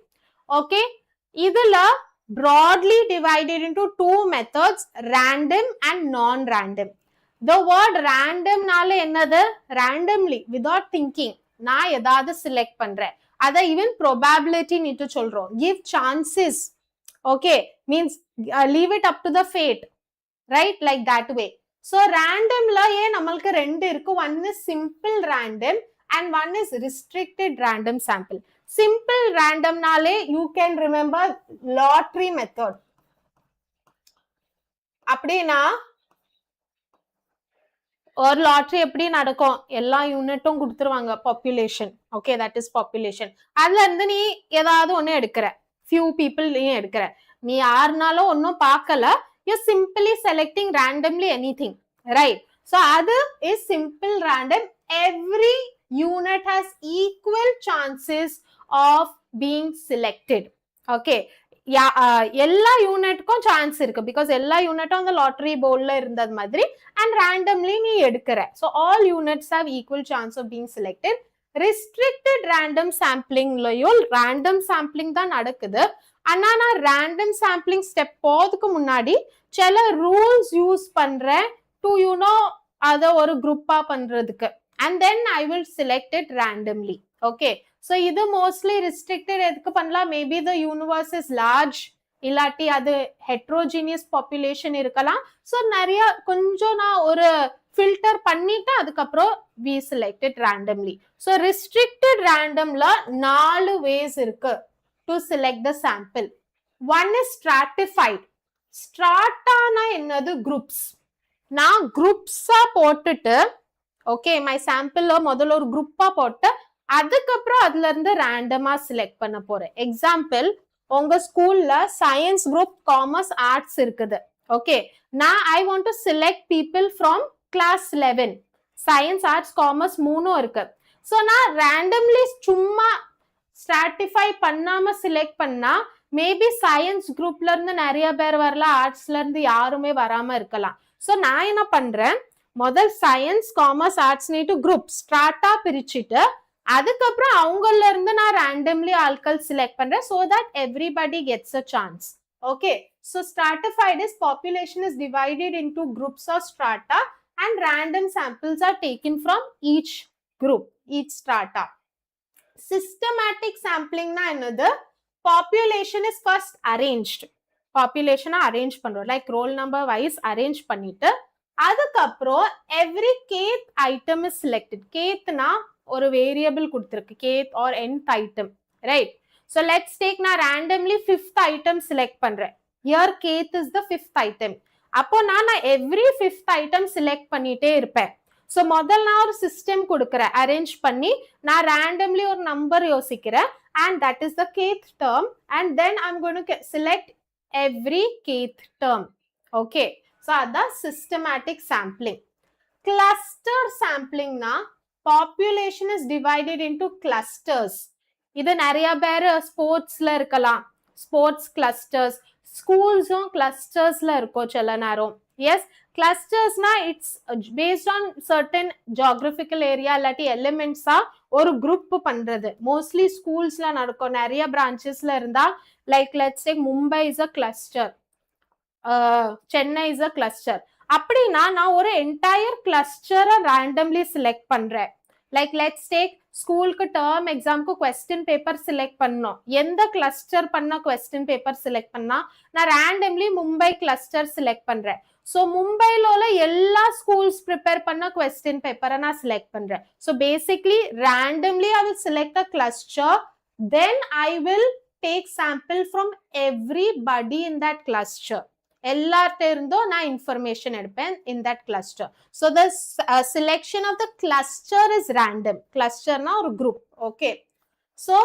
Okay, idhula broadly divided into two methods, random and non-random. The word random நால என்னது, randomly without thinking நான் ஏதாவது select பண்றேன், அத even probability நீட்டு சொல்றோம், give chances. Okay, means leave it up to the fate, right, like that way. So random la ஏன் நம்மளுக்கு ரெண்டு இருக்கு, one is simple random and one is restricted random sample. Simple random நாலே you can remember lottery method. அப்படினா ஒரு lottery எப்படி நடக்கும், எல்லா யூனிட்டும் கொடுத்துருவாங்க, population. Okay, that is population. அதுல இருந்து நீ ஏதாவது ஒண்ணு எடுக்கிற, few people நீ எடுக்கிற, நீ யாருனாலும் ஒன்னும் பார்க்கல, you simply selecting randomly anything, right? So அது is simple random. Every unit has equal chances of being selected. Okay, எல்லா யூனிட்க்கும் சான்ஸ் இருக்கு, பிகாஸ் எல்லா யூனிட்டும் அந்த லாட்டரி போர்ட்ல இருந்தது மாதிரி, அண்ட் ரேண்டம்லி நீ எடுக்கிற. So all units have equal chance of being selected. Restricted random சாம்பிளிங்லயும் ரேண்டம் சாம்பிளிங் தான் நடக்குது, ஆனா நான் ரேண்டம் சாம்பிளிங் ஸ்டெப் போறதுக்கு முன்னாடி சில ரூல்ஸ் யூஸ் பண்றேன் டு யூனோ அத ஒரு குரூப்பா பண்றதுக்கு, and then I will select it randomly. Okay, so இது mostly restricted எதுக்கு பண்ணலாம், maybe the universe is large, இல்லாட்டி அது heterogeneous population இருக்கலாம். so நிறைய கொஞ்சம் நான் ஒரு filter பண்ணிட்டு அதுக்கப்புறம் we select it randomly. so restricted randomல 4 ways இருக்கு to select the sample. one is stratified. strataனா என்னது, groups. நான் groups-ஆ போட்டுட்டு, okay, my sample-ல முதல்ல ஒரு group-ஆ போட்டு அதுக்கப்புறம் அதுல இருந்து ரேண்டமா செலக்ட் பண்ண போறேன். எக்ஸாம்பிள், உங்க ஸ்கூல்ல சயின்ஸ் குரூப், காமர்ஸ், ஆர்ட்ஸ் இருக்குது. ஓகே, நான் I want to select people from class 11. Science, arts, commerce மூணும் இருக்கு. ஸோ நான் ரேண்டம்லி சும்மா ஸ்ட்ராட்டிஃபை பண்ணாம செலக்ட் பண்ணா மேபி சயின்ஸ் குரூப்ல இருந்து நிறைய பேர் வரலாம், ஆர்ட்ஸ்ல இருந்து யாருமே வராம இருக்கலாம். ஸோ நான் என்ன பண்றேன், முதல் சயின்ஸ், காமர்ஸ், ஆர்ட்ஸ் நீட்டு குரூப் ஸ்ட்ராட்டா பிரிச்சுட்டு அதுக்கப்புறம் அவங்கள இருந்து நான் randomly ஆட்கள் செலக்ட் பண்றேன், so that everybody gets a chance. Okay, so stratified is population is divided into groups of strata and random samples are taken from each group, each strata. Systematic sampling na என்னது, population is first arranged. population arrange பண்றோம், like roll number wise arrange பண்ணிட்டு அதுக்கப்புறம் every kth item is selected. kth na ஒரு variable கொடுத்திருக்கு, kth or nth item, right? so let's take நான் randomly 5th item select பண்றேன். here kth is the 5th item. அப்போ நான் every 5th item select பண்ணிட்டே இருப்பேன். so முதல்ல நான் ஒரு சிஸ்டம் கொடுக்கிறேன், அரேஞ்ச் பண்ணி நான் randomly ஒரு நம்பர் யோசிக்கிறேன், and that is the kth term, and then I'm going to select every kth term. okay, so அதான் systematic sampling. cluster sampling na population is divided into clusters. இது நிறைய பேர் ஸ்போர்ட்ஸ்ல இருக்கலாம், ஸ்போர்ட்ஸ் கிளஸ்டர்ஸ், ஸ்கூல்ஸும் கிளஸ்டர்ஸ்ல இருக்கும் சில நேரம். எஸ், கிளஸ்டர்ஸ்னா it's based on certain geographical area இல்லாட்டி எலிமெண்ட்ஸா ஒரு குரூப் பண்றது. மோஸ்ட்லி ஸ்கூல்ஸ்ல நடக்கும், நிறைய பிரான்ச்சஸ்ல இருந்தா. Like let's take Mumbai is a cluster, Chennai is a cluster. அப்படின்னா நான் ஒரு என்டையர் கிளஸ்டரை ரேண்டம்லி செலக்ட் பண்றேன். லைக் லெட்ஸ் டேக் ஸ்கூலுக்கு டேர்ம் எக்ஸாம்க்கு கொஸ்டின் பேப்பர் செலக்ட் பண்ணோம். எந்த கிளஸ்டர் பண்ண கொஸ்டின் பேப்பர் செலக்ட் பண்ணா நான் ரேண்டம்லி மும்பை கிளஸ்டர் செலக்ட் பண்றேன். ஸோ மும்பைல உள்ள எல்லா ஸ்கூல்ஸ் ப்ரிப்பேர் பண்ண கொஸ்டின் பேப்பரை நான் செலக்ட் பண்றேன். So basically randomly I will select a cluster, then I will take sample from everybody in that cluster. எல்லார்ட்ட இருந்தும் நான் இன்ஃபர்மேஷன் எடுப்பேன் in that cluster. So the selection of the cluster is random. Cluster na ஒரு group. Okay. So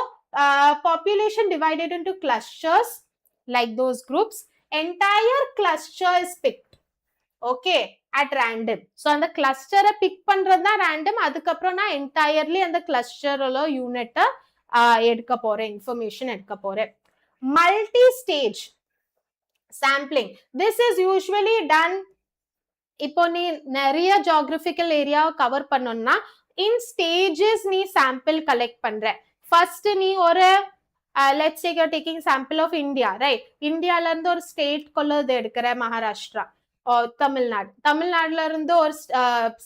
population divided into clusters like those groups. Entire cluster is picked. Okay. At random. So அந்த cluster-ஐ pick பண்றது தான் random. அதுக்கப்புறம் நான் entirely அந்த cluster-உள்ள unit-ஐ எடுக்க போறேன், information எடுக்க போறேன். Multi stage sampling, this is usually done. இப்போ நீ நிறைய ஜியோகிராபிக்கல் ஏரியா கவர் பண்ணணும்னா இன் ஸ்டேஜஸ் நீ சாம்பிள் கலெக்ட் பண்ற. ஃபர்ஸ்ட் நீ ஒரு let's take you are taking sample of India, right? இந்தியால இருந்து ஒரு ஸ்டேட் கொள்ளது எடுக்கிற மகாராஷ்டிரா, தமிழ்நாடு, தமிழ்நாடுல இருந்து ஒரு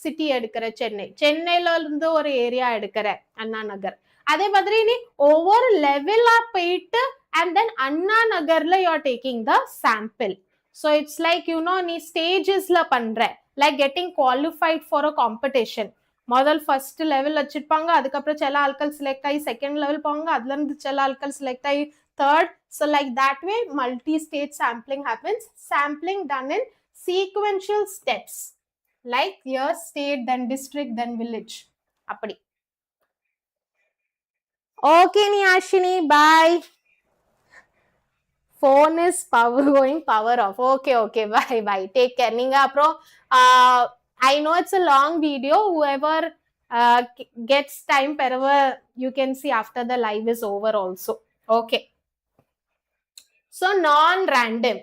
சிட்டி எடுக்கிற சென்னை, சென்னையில இருந்து ஒரு ஏரியா எடுக்கிற அண்ணா நகர். அதே மாதிரி நீ ஒவ்வொரு லெவலா போயிட்டு and then அண்ணா நகர்ல you are taking the sample. So it's like நீ ஸ்டேஜஸ்ல பண்ற, like getting qualified for a competition. முதல் ஃபர்ஸ்ட் லெவல் வச்சிருப்பாங்க, அதுக்கப்புறம் சில ஆட்கள் செலக்ட் ஆகி செகண்ட் லெவல் போவாங்க, அதுல இருந்து சில ஆட்கள் செலக்ட் ஆகி third. So like that way multi-stage sampling happens. Sampling done in sequential steps, like your state, then district, then village. அப்படி. Okay Niyashini, bye. Phone is going power off. Okay, bye. Take care. நீங்க அப்புறம் I know it's a long video. Whoever gets time, wherever you can see after the live is over also. Okay. So non-random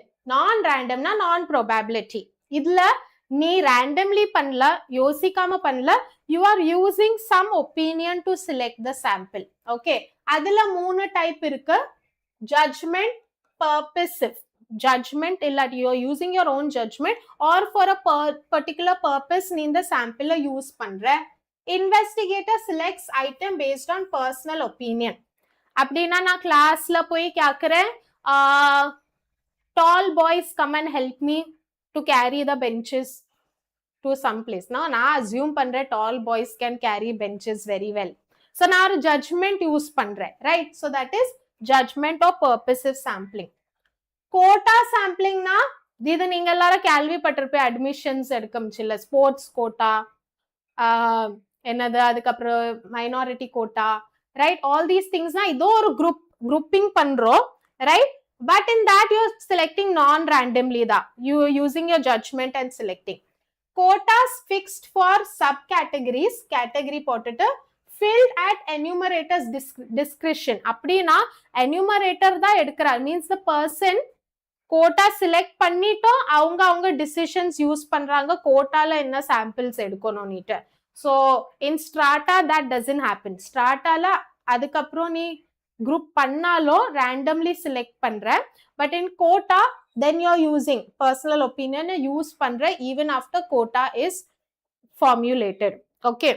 na non-probability. இதுல நீ randomly பண்ணல, யோசிக்காம பண்ணல, you are using some opinion to select the sample. Okay. அதுல 3 type இருக்கு. Judgment, purposive. Judgment illati you are using your own judgment or for a particular purpose நீ இந்த sample use பண்ற. Investigator selects item based on personal opinion. அப்படின்னா நான் கிளாஸ்ல போய் கேக்குறேன், tall boys come and help me to carry the benches to some place. நான் assume பண்றேன் tall boys can carry benches very well. So நான் ஒரு judgment யூஸ் பண்றேன், right? So that is judgment or purposive sampling. Quota sampling na இது நீங்க எல்லாரும் கேள்விப்பட்டிருப்பேன், admissions எடுக்கமிச்சில்ல, ஸ்போர்ட்ஸ் கோட்டா, என்னது அதுக்கப்புறம் minority quota, right? All these things na இதோ ஒரு grouping பண்றோம், right? But in that you're selecting non-randomly da. You using your judgment and selecting. Quotas fixed for subcategories, category போட்டுட்டு filled at enumerator's discretion. அப்படின்னா enumerator தான் எடுக்கிறார், means the person quota select பண்ணிட்டோம், அவங்க decisions use பண்றாங்க quotaல என்ன samples எடுக்கணும்னுட்டு. So in strata that doesn't happen. strataல அதுக்கப்புறம் நீ group பண்ணாலும் randomly select பண்ற. But in quota then you're using personal opinion use பண்ற even after quota is formulated. Okay.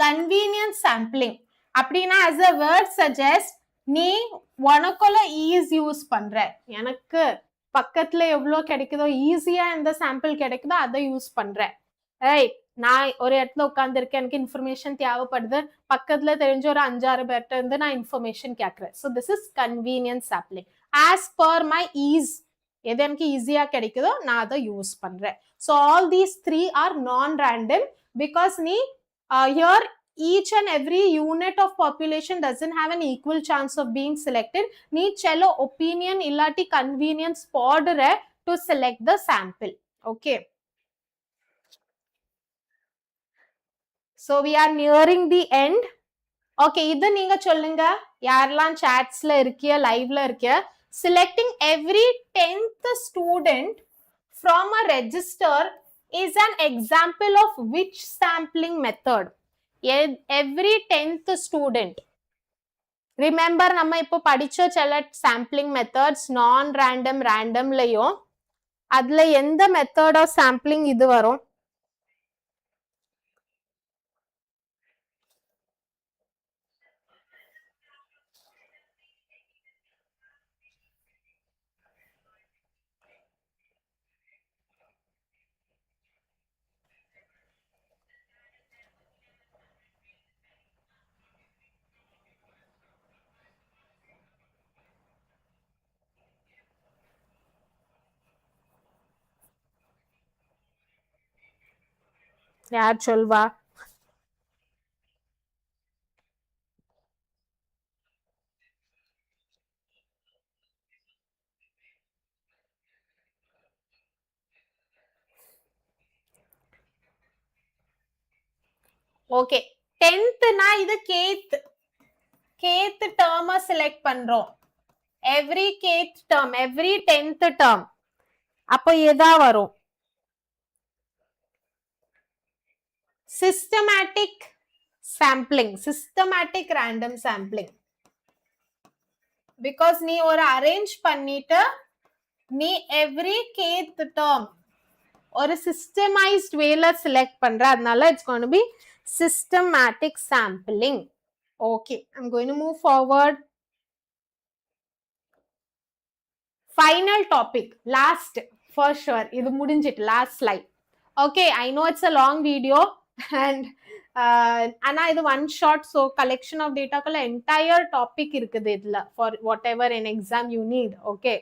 Convenience sampling அப்படின்னா as a word suggests நீ உனக்குள்ள is use பண்ற, எனக்கு பக்கத்துல எவ்வளவு கிடைக்குதோ ஈஸியா எந்த சாம்பிள் கிடைக்குதோ அதை யூஸ் பண்ற, ரைட்? நான் ஒரு இடத்துல உட்கார்ந்துருக்கேன், எனக்கு இன்ஃபர்மேஷன் தேவைப்படுது, பக்கத்துல தெரிஞ்ச ஒரு 5-6 பேர்ட்ட இருந்து நான் இன்ஃபர்மேஷன் கேட்கிறேன். So this is convenience sampling. As per my ease, எது எனக்கு ஈஸியா கிடைக்குதோ நான் அதை யூஸ் பண்றேன். So all these 3 are non random because நீ here each and every unit of population doesn't have an equal chance of being selected. Nee chelo opinion illati convenience podre to select the sample. Okay. So we are nearing the end. Okay, இது நீங்க சொல்லுங்க. யாரெல்லாம் சாட்ஸ்ல இருக்கிய, லைவ்ல இருக்கிய. Selecting every 10th student from a register is an example of which sampling method? Every 10th student. Remember நம்ம இப்போ படிச்ச சில sampling methods non random randomலயும் அதுல எந்த மெத்தட் ஆஃப் சாம்பிளிங் இது வரும்? யார் சொல்வா? ஓகே, 10th-னா இது kth term செலக்ட் பண்றோம். every kth term, every 10th term. அப்போ எதா வரும்? systematic sampling, systematic random sampling. because நீ ஒரு அரேஞ்ச் பண்ணிட்டு நீ every kth term ஒரு systemized வேல select பண்ற, அதனால it's going to be systematic sampling. Okay, I'm going to move forward. Final topic, last, for sure, இது முடிஞ்சிட்டு, last slide. Okay, I know it's a long video and ஆனா இது one shot, so collection of data குள்ள entire topic இருக்குது இதுல for whatever an exam you need. Okay,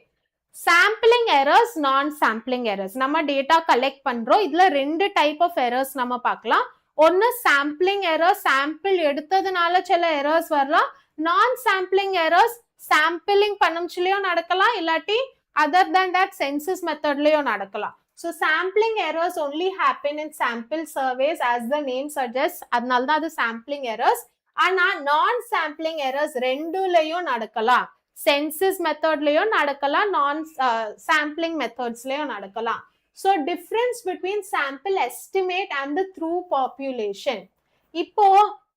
sampling errors, non sampling errors. நம்ம data collect பண்றோம். இதுல ரெண்டு type of errors நம்ம பார்க்கலாம். ஒன்னு sampling error, sample எடுத்ததுனால சில errors வரலாம். non sampling errors sampling பண்ணம்ச்சிலயும் நடக்கலாம், இல்லாட்டி other than that census methodலயும் நடக்கலாம். So sampling errors only happen in sample surveys as the name suggests. அதனால தான் அது sampling errors. ஆனா non sampling errors ரெண்டுலயும் நடக்கலாம். census methodலயும் நடக்கலாம், non sampling methodsலயும் நடக்கலாம். So difference between sample estimate and the true population. இப்போ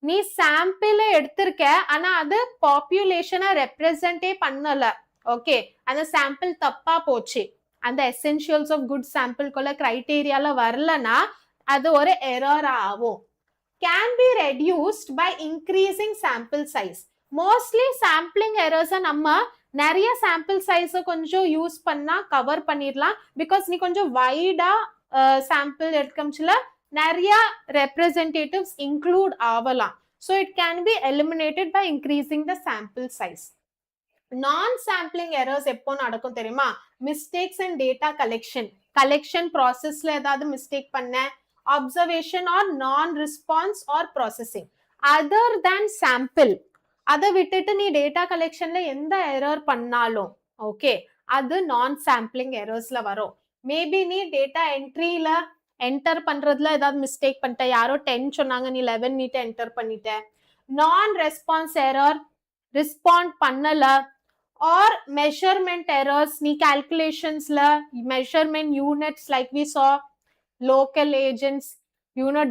நீ சாம்பிள் எடுத்திருக்க, ஆனா அது பாப்புலேஷனை ரெப்ரசென்டே பண்ணல. ஓகே, அந்த சாம்பிள் தப்பா போச்சு, அந்த எசென்ஷியல்ஸ் ஆஃப் குட் சாம்பிள்குள்ள கிரைட்டீரியால வரலனா அது ஒரு எரர் ஆகும். Can be reduced by increasing sample size. Mostly sampling எரர்ஸை நம்ம நிறைய சாம்பிள் சைஸை கொஞ்சம் யூஸ் பண்ணா கவர் பண்ணிடலாம். பிகாஸ் நீ கொஞ்சம் வைடா சாம்பிள் எடுக்கம்ச்சுல நிறைய representatives include ஆவலாம். So it can be eliminated by increasing the sample size. Non-sampling errors எப்போ நடக்கும் தெரியுமா? Mistakes in data collection processல ஏதாவது mistake பண்ண, observation or non-response or processing. Other than sample, அதை விட்டுட்டு நீ data collectionல எந்த error பண்ணாலும், okay, அது non-sampling errorsல வரும். Maybe நீ data entryல என்டர் பண்றதுல ஏதாவது மிஸ்டேக் பண்ணிட்ட, யாரோ 10 சொன்னாங்க, நீ 11 நீட்டு என்டர் பண்ணிட்ட. நான் ரெஸ்பான்ஸ் எரர், ரெஸ்பாண்ட் பண்ணல. ஆர் மெஷர்மெண்ட் எரர்ஸ், நீ கால்குலேஷன்ஸ்ல measurement units like we saw local agents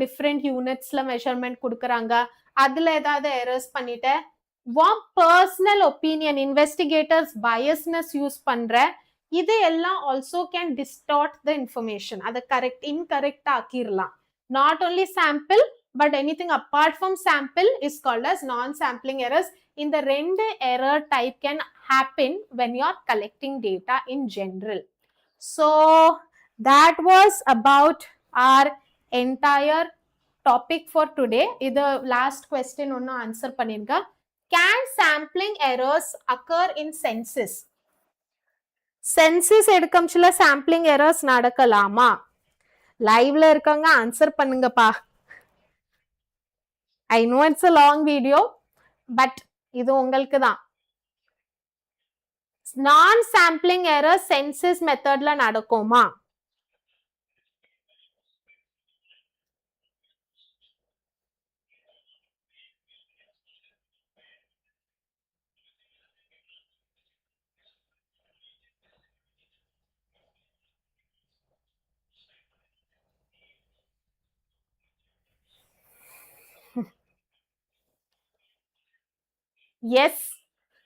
different யூனிட்ஸ்ல மெஷர்மெண்ட் கொடுக்குறாங்க, அதுல ஏதாவது எரர்ஸ் பண்ணிட்ட. Personal opinion, investigators biasness use பண்ற, இது எல்லாம் also can distort the information. அதை incorrect ஆக்கிரலாம். Not only sample but anything apart from sample is called as non-sampling errors. இந்த ரெண்டு error type can happen when you are collecting data in general. So that was about our entire topic for today. இது last question ஒன்னு answer பண்ணிருங்க. Can sampling errors occur in census? Census எடுக்கம்ச்சுல sampling errors நடக்கலாமா? லைவ்ல இருக்கவங்க answer பண்ணுங்கப்பா. I know it's a long video, but இது உங்களுக்கு தான். நான் சாம்பிளிங் எரர் சென்சஸ் மெத்தட்ல நடக்குமா? எஸ்,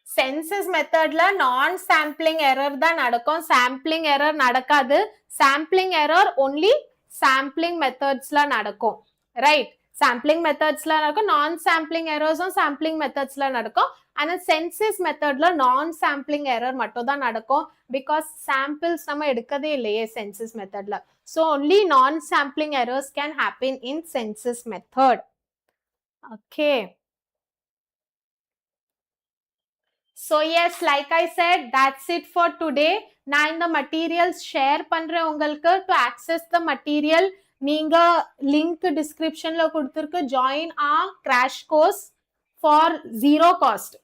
சென்சஸ் மெத்தட்ல நான் சாம்பிளிங் எரர் தான் நடக்கும், சாம்பிளிங் எரர் நடக்காது. சாம்பிளிங் எரர் ஒன்லி சாம்பிளிங் மெத்தட்ஸ்ல நடக்கும், ரைட்? சாம்பிளிங் மெத்தட்ஸ்ல நடக்கும், நான் சாம்பிளிங் எரர்ஸும் சாம்பிளிங் மெத்தட்ஸ்ல நடக்கும். ஆனா சென்சஸ் மெத்தட்ல நான் சாம்பிளிங் எரர் மட்டும் தான் நடக்கும், பிகாஸ் சாம்பிள்ஸ் நம்ம எடுக்கதே இல்லையே சென்சஸ் மெத்தட்ல. So only non sampling errors can happen in census method. Okay. So yes, like I said, that's it for today. நான் இந்த materials share பண்றேன் உங்களுக்கு. To access the material, நீங்க link descriptionல கொடுத்திருக்கு. Join our crash course for zero cost.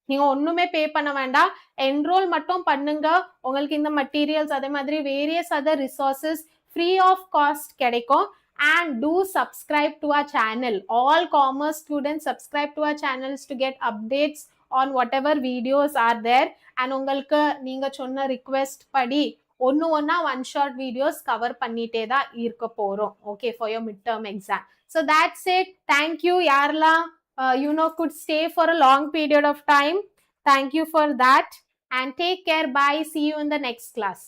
நீங்க ஒண்ணுமே pay பண்ண வேண்டாம், enroll மட்டும் பண்ணுங்க. உங்களுக்கு இந்த materials அதே மாதிரி various other resources free of cost கிடைக்கும். And do subscribe to our channel. All commerce students subscribe to our channels to get updates on whatever videos are there. And உங்களுக்கு நீங்க சொன்ன request படி ஒன்னா one shot videos cover பண்ணிட்டே தான் இருக்க போறோம், okay, for your midterm exam. So that's it. Thank you யாரெல்லாம் could stay for a long period of time. Thank you for that and take care. Bye. See you in the next class.